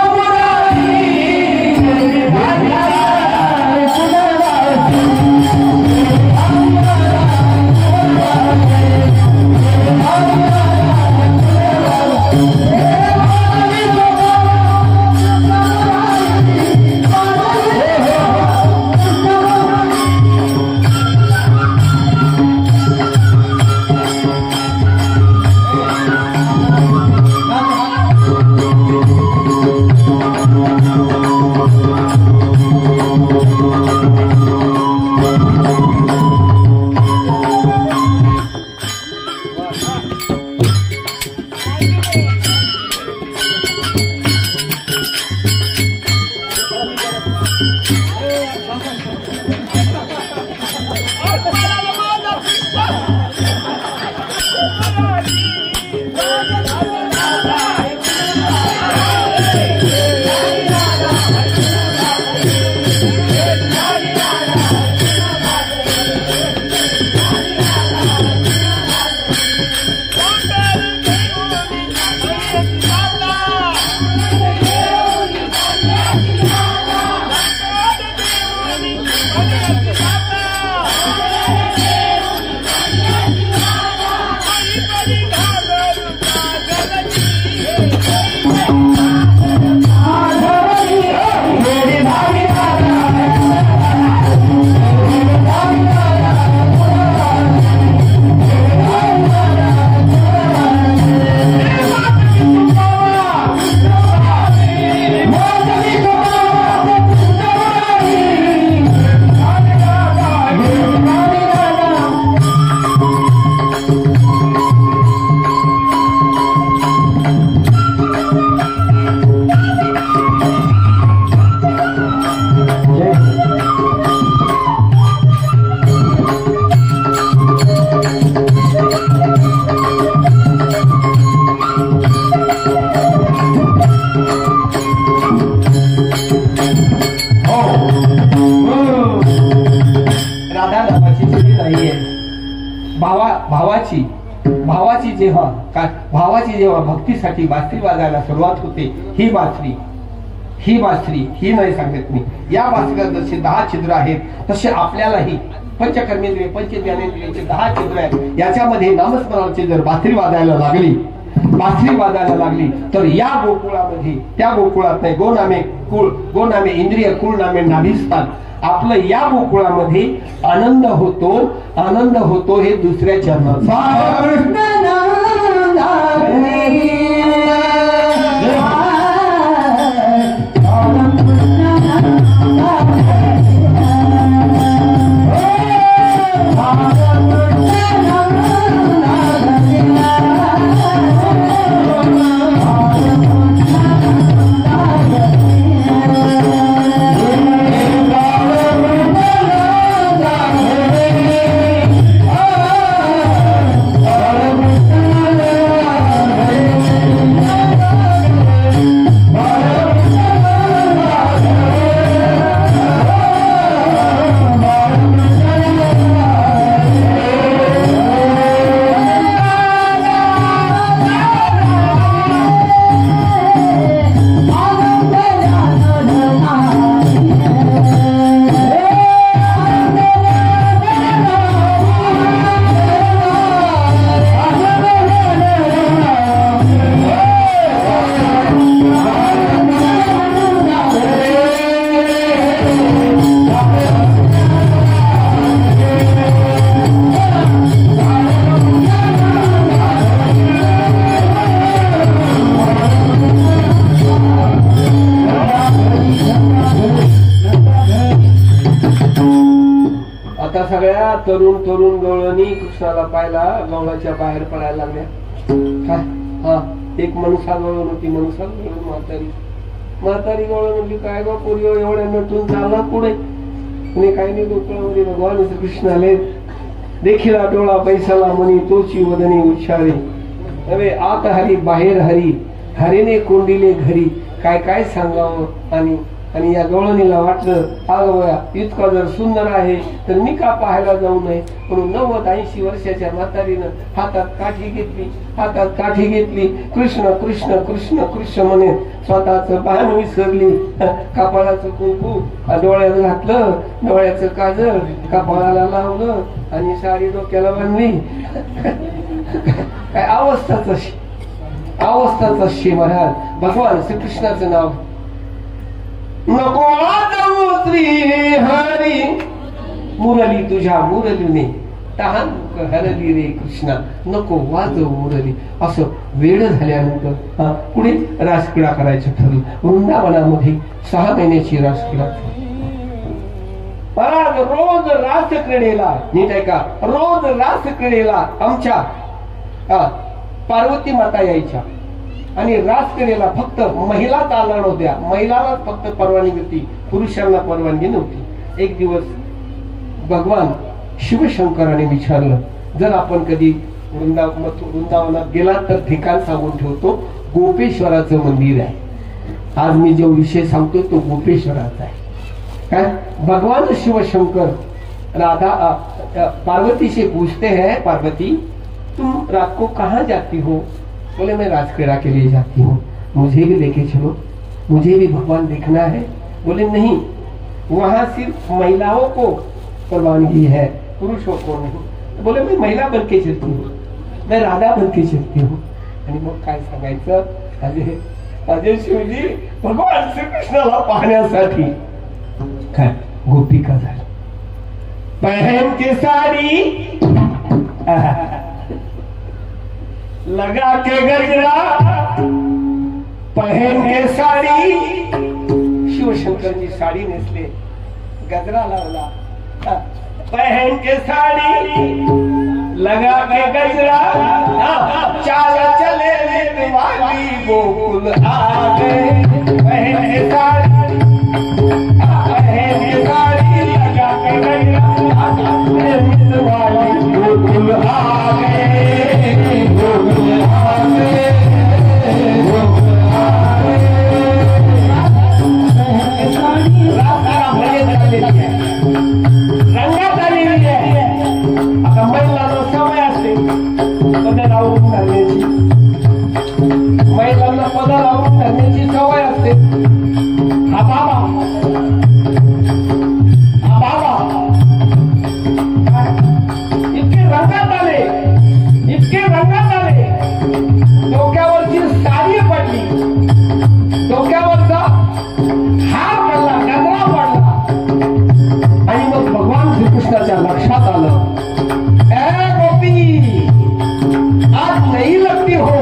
भावाची जेव्हा भक्तीसाठी बासरी वाजायला सुरुवात होते, ही बासरी नाही सांगत मी. या बासरीला जसे 10 छिद्र आहेत तसे आपल्यालाही पंचकर्मेंद्रिय पंचज्ञानेंद्रियांचे 10 छिद्र आहेत. याच्यामध्ये नामस्मरणाची जर बासरी वाजायला लागली तर या गोकुळामध्ये, त्या गोकुळात नाही, गोनामे इंद्रिय, कुळ नामे नाभिस्थान, आपलं या गोकुळामध्ये आनंद होतो हे दुसऱ्या चरणाचा. आता सगळ्या तरुण तरुण गवळणी कृष्णाला पाहिला गवळाच्या बाहेर पडायला लागल्या. काय हा एक मनुसा गवळण होती. मनुसा गवळण म्हातारी गवळण म्हणली काय गो पोरी एवढ्या नटून चालला पुढे काही नाही. गोकुळामध्ये भगवान कृष्ण आले. देखील डोळा पैसाला म्हणी तोची वदनी उच्चारे. नव्हे आत हरी बाहेर हरी हरीने कोंडिले घरी. काय काय सांगावं. आणि या गवळणीला वाटलं अगं बया इतका जर सुंदर आहे तर मी का पाहायला जाऊ नये. म्हणून 90-80 वर्षाच्या म्हातारीनं हातात काठी घेतली. कृष्ण कृष्ण कृष्ण कृष्ण म्हणे स्वतःच भान विसरली. कपाळाचं कुंकू डोळ्यात घातलं. डोळ्याचं काजळ कपाळाला लावलं आणि साडी डोक्याला बांधली. काय अवस्थाच शे महाराज. भगवान श्रीकृष्णाचं नाव नको वाजवू श्री हरी मुरली तुझ्या मुरलीने तहान हरली रे कृष्णा. नको वाजवू मुरली. असं वेळ झाल्यानंतर पुढे रासक्रीडा करायचं ठरलं. वृंदावनामध्ये 6 महिन्याची रासक्रीडा. महाराज रोज रासक्रीडेला नीट आहे का रोज रासक्रीडेला आमच्या पार्वती माता यायच्या आणि रासक्रीडेला फक्त महिला चालणार होत्या. महिलांना फक्त परवानगी होती पुरुषांना परवानगी नव्हती. एक दिवस भगवान शिवशंकराने विचारलं जर आपण कधी वृंदावनात गेला तर ठिकाण सांगून ठेवतो. गोपेश्वराचं मंदिर आहे. आज मी जो विषय सांगतो तो गोपेश्वराचा आहे. काय भगवान शिवशंकर राधा पार्वती से पूछते हैं पार्वती तुम रात को कहाँ जाती हो. बोले मैं रासक्रीड़ा के लिए जाती हूँ. मुझे भी लेके चलो. मुझे भी भगवान देखना है. बोले नहीं वहां सिर्फ महिलाओं को परवानगी है पुरुषों को नहीं. बोले मैं महिला बन के चलती हूँ. मैं राधा बन के चलती हूँ. आणि मग काय सांगायचं अजय शिवजी भगवान श्रीकृष्णाला पाहण्यासाठी काय गोपिका झाली. पहन के साडी लगा के गजरा पहन के साडी. शिवशंकरची साडी नेसले गजरा लावला. पहन के साडी लगा के गजरा चाल चले वाली गोकुल आ गए. पहन के साड़ी लगा के गजरा वाली गोकुल आ गए. रंगात आलेली आहे. आता महिलांना सवय असते पदर लावून घालण्याची. महिलांना पदर लावून घालण्याची सवय असते. हा बाबा इतके रंगात आले. डोक्यावरची साडी पडली. डोक्यावरचा हार पडला गजरा पडला. आणि मग भगवान श्रीकृष्णाच्या लक्षात आलं ए गोपी आज नाही लगती हो.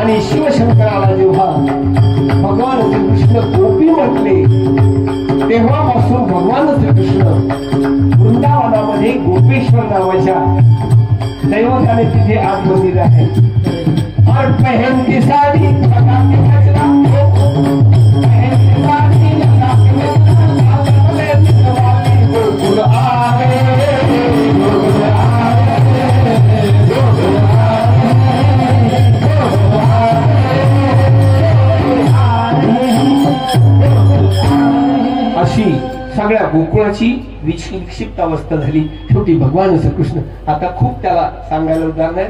आणि शिवशंकराला जेव्हा भगवान श्रीकृष्ण गोपी म्हटले तेव्हापासून भगवान श्रीकृष्ण वृंदावनामध्ये गोपेश्वर नावाच्या दैवताने तिथे आज मंदिर आहे. और पहन की साडी लगा के गजरा पहन की साडी लगा के गजरा गोकुल आ गए. अशी सगळ्या गोकुळाची विक्षिप्त अवस्था झाली. शेवटी भगवान श्रीकृष्ण आता खूप त्याला सांगायला उदाहरण आहे.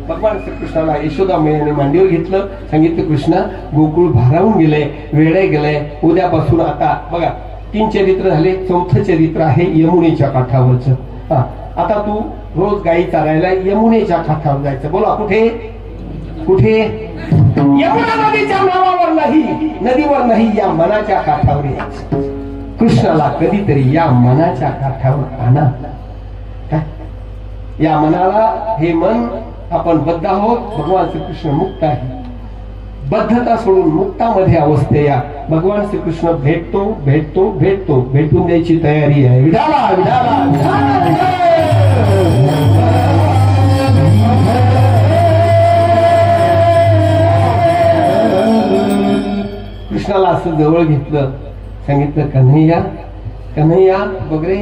भगवान श्रीकृष्णाला यशोदा मैयाने मांडीवर घेतलं. सांगितलं कृष्णा गोकुळ भारावून गेलंय वेडे गेलंय. उद्यापासून आता बघा 3 चरित्र झाले. 4थं चरित्र आहे यमुनेच्या काठावरचं. आता तू रोज गायी चारायला यमुनेच्या काठावर जायचं. बोला कुठे कुठे यमुना नदीच्या नावावर नाही नदीवर नाही या मनाच्या काठावर यायचं. कृष्णाला कधीतरी या मनाच्या काठावर आणा. या मनाला हे मन आपण बद्ध आहोत. भगवान श्रीकृष्ण मुक्त आहे. बद्धता सोडून मुक्तामध्ये अवस्थे या. भगवान श्रीकृष्ण भेटतो भेटतो भेटतो, भेटून द्यायची तयारी आहे. विठाला विठाला विठाला. कृष्णाला असं जवळ घेतलं, सांगितलं कन्हैया कन्हैया बघ रे,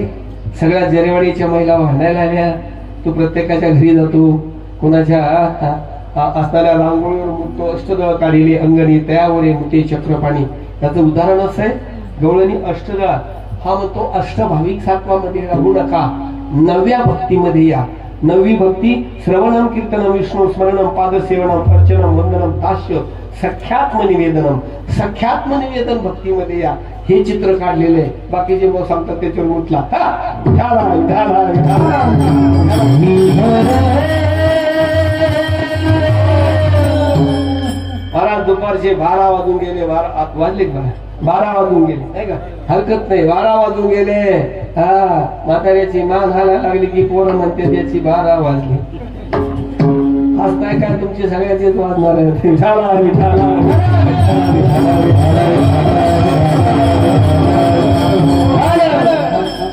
सगळ्या जरेवाडीच्या महिला भांडायला आल्या, तू प्रत्येकाच्या घरी जातो, कोणाच्या असणाऱ्या रांगोळीवर मुतो अष्टदळ काढलेली अंगणी, त्यावर मुते चक्रपाणी. त्याचं उदाहरण असं आहे, गवळणी अष्टदळ हा म्हणतो अष्टभाविक सात्वामध्ये राहू नका, 9व्या भक्तीमध्ये या. 9वी भक्ती श्रवणम कीर्तनम विष्णू स्मरणम पादसेवनम अर्चनम वंदनम दास्य सख्यात्मनिवेदनम. सख्यात्मनिवेदन भक्तीमध्ये या. हे चित्र काढलेलं आहे. बाकीचे मग सांगतात त्याच्यावर मुतला. महाराज दुपारचे 12 वाजून गेले, 12 वाजले, 12 वाजून गेले नाही का, हरकत नाही, 12 वाजून गेले. म्हाताऱ्याची मान हालायला लागली की पोरं म्हणते त्याची 12 वाजली. हसताय काय, तुमची सगळ्याचीच वाजणार आहे.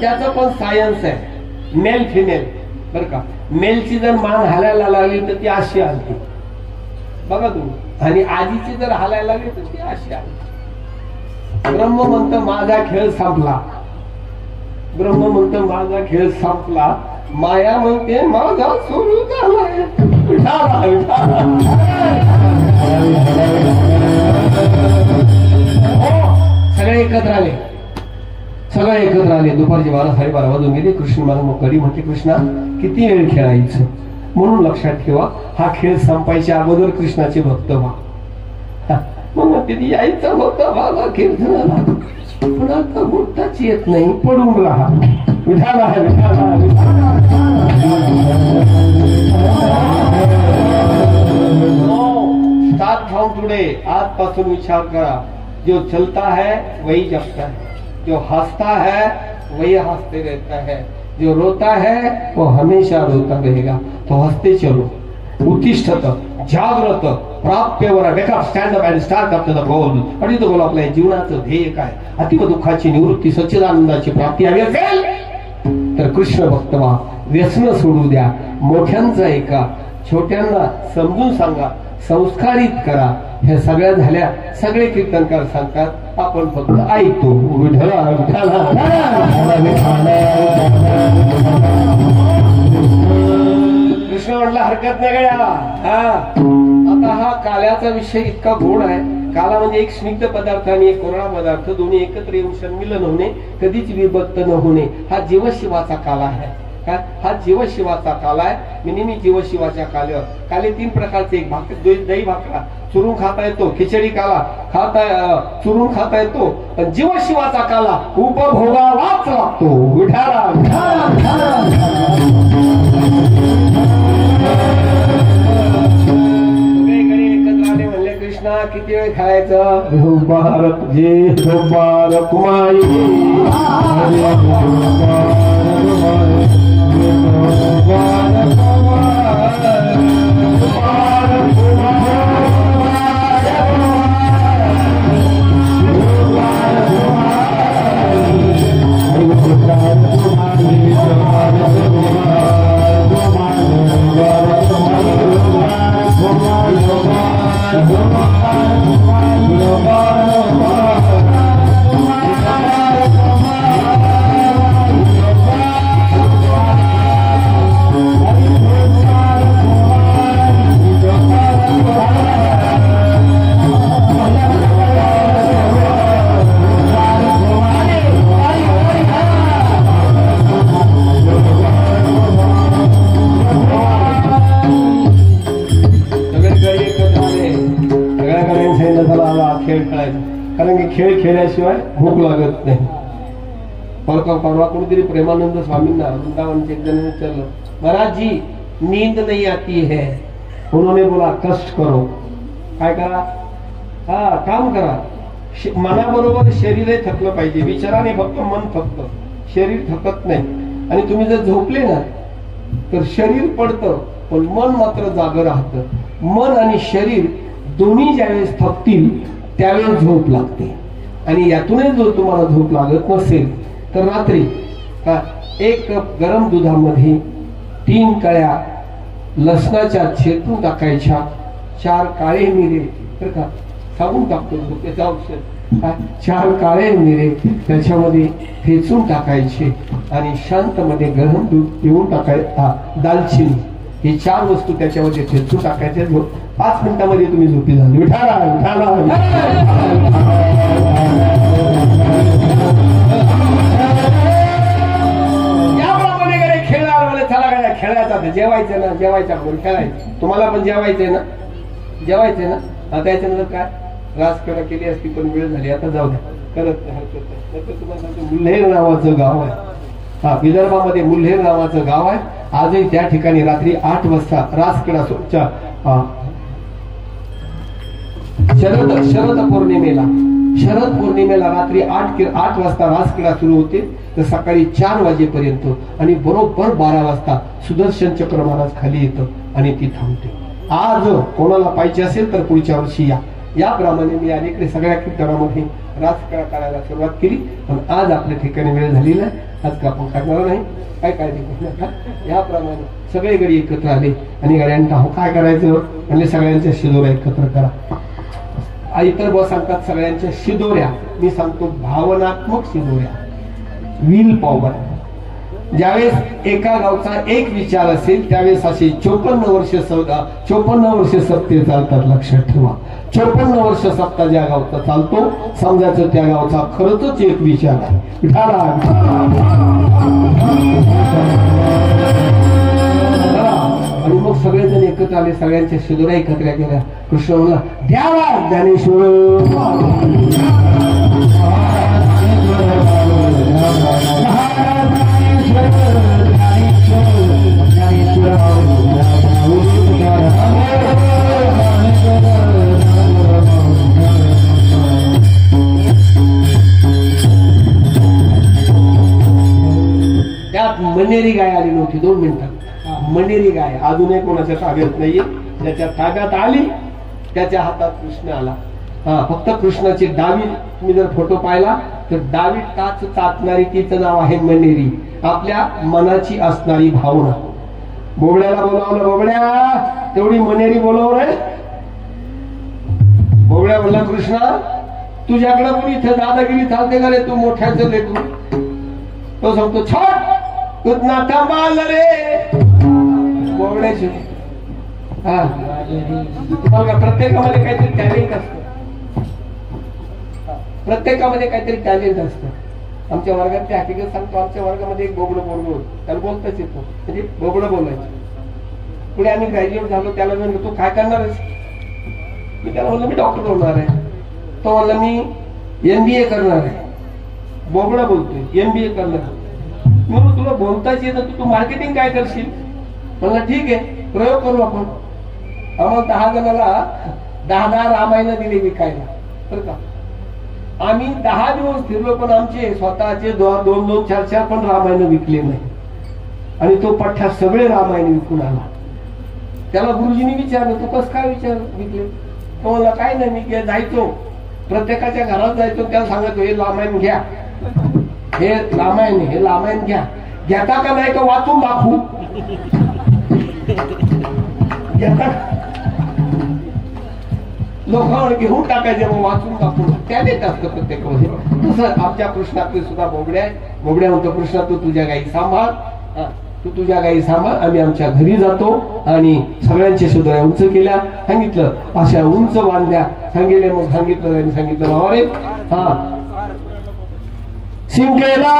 त्याचं पण सायन्स आहे, मेल फिमेल बर का. मेलची जर मान हालायला लागली तर ती अशी आलती बघा तुम्ही, आणि आजीची जर हालायला लागली तर ती अशी आलती. ब्रह्म म्हणतं माझा खेळ संपला, ब्रह्म म्हणतं माझा खेळ संपला, माया म्हणते माझा सुरू झालाय. सगळे एकत्र आले, सगळे एकत्र आले. दुपारचे 12 साडेबारा वाजून गेले. कृष्ण मला मग कधी म्हणते, कृष्णा किती वेळ खेळायचं, म्हणून लक्षात ठेवा हा खेळ संपायच्या अगोदर कृष्णाचे भक्त व्हा. मग म्हणते यायचं होतं माझा कीर्तनाला, पण आता बोलताच येत नाही, पडून राहा. विठाला स्टार्ट फ्रॉम टुडे, आजपासून विचार करा, जो चलता है वही जपता है, जो हंसता है वही हंसते रहता है, जो रोता है वो हमेशा रोता रहेगा. तो हंसते चलो, उत्तिष्ठत जागृत प्राप्यवर wake up stand up and start up to the goal. आणि तो गोल आपल्या जीवनाचं ध्येय काय, अतीव दुःखाची निवृत्ती, सच्चिदानंदाची प्राप्ती हवी असेल तर कृष्ण भक्त व्हा. व्यसन सोडू द्या, मोठ्यांचा ऐका, छोट्यांना समजून सांगा, संस्कारित करा. हे सगळ्या झाल्या, सगळे कीर्तनकार सांगतात, आपण फक्त ऐकतो. कृष्ण म्हटलं हरकत नाही गड्या. आता हा काल्याचा विषय इतका गोड आहे. काला म्हणजे एक स्निग्ध पदार्थ आणि एक कोरडा पदार्थ, दोन्ही एकत्र येऊन संमिलन होणे, कधीच विभक्त न होणे, हा जीवशिवाचा काला आहे. काय हा जीवशिवाचा काला आहे. मी नेहमी जीवशिवाच्या काल्यावर, काले 3 प्रकारचे, एक दही भाकरा चुरून खाता येतो, खिचडी काला चुरून खाता येतो, पण जीवशिवाचा काला उपभोगावाच लागतो. विठाला कृष्णा किती वेळ खायचं, भारत जे भारत कारण की खेळ खेळल्याशिवाय भूक लागत नाही. परवा कोणीतरी प्रेमानंद स्वामींना वृंदावनचे एक जण विचारलं, महाराज जी नींद नहीं आती है. उन्होंने बोला कष्ट करो. काय करा, काम करा. मनाबरोबर शरीरही थकलं पाहिजे, विचाराने फक्त मन थकतं, शरीर थकत नाही. आणि तुम्ही जर झोपले ना तर शरीर पडतं पण मन मात्र जागं राहतं. मन आणि शरीर दोन्ही ज्यावेळेस थकतील त्यावेळेस झोप लागते. आणि यातूनच जर तुम्हाला झोप लागत नसेल तर रात्री एक कप गरम दुधामध्ये 3 कळ्या लसणाच्या चेतून टाकायच्या, 4 काळे मिरे, तर का सांगून टाकतो त्याचं औषध, 4 काळे मिरे त्याच्यामध्ये ठेचून टाकायचे आणि शांतमध्ये गरम दूध पिऊन टाकायचं. दालचिनी हे 4 वस्तू त्याच्यामध्ये ठेचून टाकायचे. 5 मिनिटामध्ये तुम्ही झोपी झाली. विठाला खेळायचा जेवायचं ना, जेवायच्या खेळायचं. तुम्हाला पण जेवायचंय ना, जेवायचंय ना. त्याच्यानंतर काय राजकारण केली असती पण वेळ झाली, आता जाऊ द्या. करत तुम्हाला मुल्हेर नावाचं गाव आहे. विदर्भामध्ये मुल्हेर नावाचं गाव आहे. आजही त्या ठिकाणी रात्री 8 वाजता रासक्रीडा शरद पौर्णिमेला रात्री 8 वाजता रासक्रीडा सुरू होते तर सकाळी 4 वाजेपर्यंत आणि बरोबर 12 वाजता सुदर्शन चक्र महाराज खाली येतं आणि ती थांबते. आज कोणाला पाहिजे असेल तर पुढच्या वर्षी या. याप्रमाणे मी अनेकडे सगळ्या कीर्तनामध्ये रासक्रीडा करायला सुरुवात केली. पण आज आपल्या ठिकाणी वेळ झालेला आहे, आज का आपण करणार नाही. काय काळजी करू नका. याप्रमाणे सगळे गडी एकत्र आले आणि गड्यांना काय करायचं म्हणजे सगळ्यांच्या शिदोऱ्या एकत्र करा. इतर बस सांगतात सगळ्यांच्या शिदोऱ्या, मी सांगतो भावनात्मक शिदोऱ्या, विल पॉवर. ज्यावेळेस एका गावचा एक विचार असेल त्यावेळेस असे 54 वर्ष सत्ते चालतात. लक्षात ठेवा, 54 वर्ष सत्ता ज्या गावचा चालतो समजायचं त्या गावचा खरंच एक विचार आहे. आणि मग सगळेजण एकत्र आले, सगळ्यांच्या शिदोऱ्या एकत्र केल्या. कृष्ण म्हणला द्यावा ज्ञानेश्वर. त्यात मनेरी गाय आली नव्हती. 2 मिनिटात मनेरी गाय अजूनही कोणाच्या ताब्यात नाहीये. त्याच्या ताब्यात आली त्याच्या हातात कृष्ण आला. फक्त कृष्णाची डावी तुम्ही जर फोटो पाहिला तर डावी टाच चाचणारी तिचं नाव आहे मनेरी. आपल्या मनाची असणारी भावना. बोबड्याला बोलावलं, बोबड्या तेवढी मनेरी बोलव रे. बोबड्या बोलला कृष्णा तुझ्याकडे पण इथे दादागिरी चालते का रे, तू मोठ्याचं लेकरू. तो सांगतो छट तू नाटा माल रे. बोबड्याची प्रत्येकामध्ये काहीतरी टॅलेंट असतं. प्रत्येकामध्ये काहीतरी टॅलेंट असतं. आमच्या वर्गात ते हकीकत सांगतो, आमच्या वर्गामध्ये एक बोबडं बोललो, त्याला बोलताच येतो, म्हणजे बोबडं बोलायचं. पुढे आम्ही ग्रॅज्युएट झालो. त्याला म्हणलो तू काय करणार आहेस. मी त्याला म्हणलं मी डॉक्टर होणार आहे. तो म्हणला मी MBA करणार आहे. बोबडा बोलतोय MBA करणार. म्हणून तुला बोलताच येतं, तू मार्केटिंग काय करशील. म्हणलं ठीक आहे प्रयोग करू आपण. आम्हाला 10 जणाला 10 रामायण दिले विकायला. बरं का, आम्ही 10 दिवस फिरलो पण आमचे स्वतःचे 2-2, 4-4 पण रामायण विकले नाही. आणि तो पठ्ठा सगळे रामायण विकून आला. त्याला गुरुजींनी विचारलं तू कसं काय विकले. तो म्हणला काय नाही, मी जायचो प्रत्येकाच्या घरात जायचो, त्याला सांगायचो हे रामायण घ्या, हे रामायण, हे रामायण घ्या. घेता का नाही का वाचून दाखवू. लोकांवर घेऊन टाकायचे मग वाचून दाखवून. त्याने असतं प्रत्येकामध्ये. तसं आमच्या कृष्णातले सुद्धा बोबड्या आहे. बोबड्या म्हणतो कृष्णा तू तुझ्या गाई सांभाळ, तू तुझ्या गाई सांभाळ. आम्ही आमच्या घरी जातो आणि सगळ्यांच्या शिदोऱ्या उंच केल्या. सांगितलं अशा उंच बांधल्या. सांगितले मग सांगितलं बाबा रे शिंकेला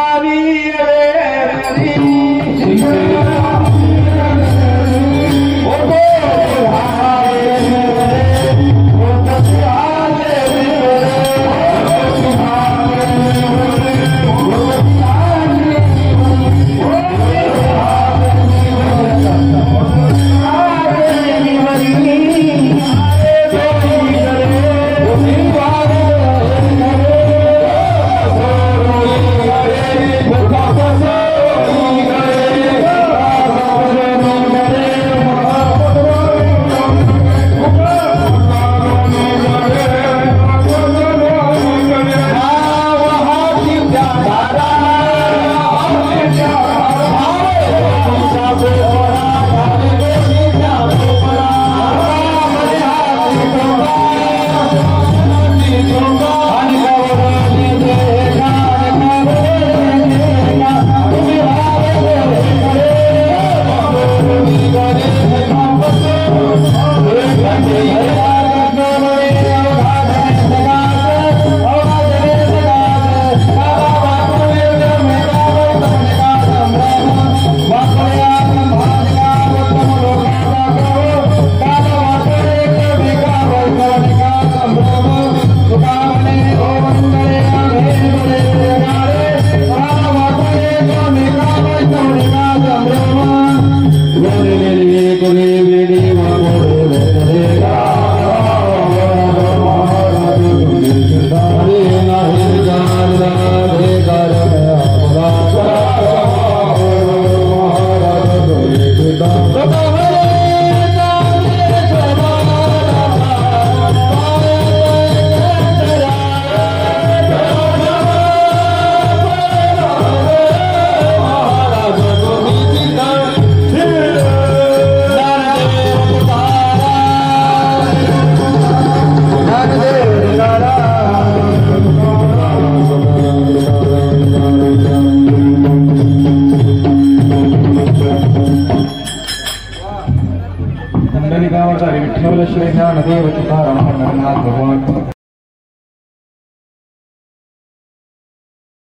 नावाचा विठ्ठल श्री ज्ञानदेव तुकाराम पंढरनाथ भगवान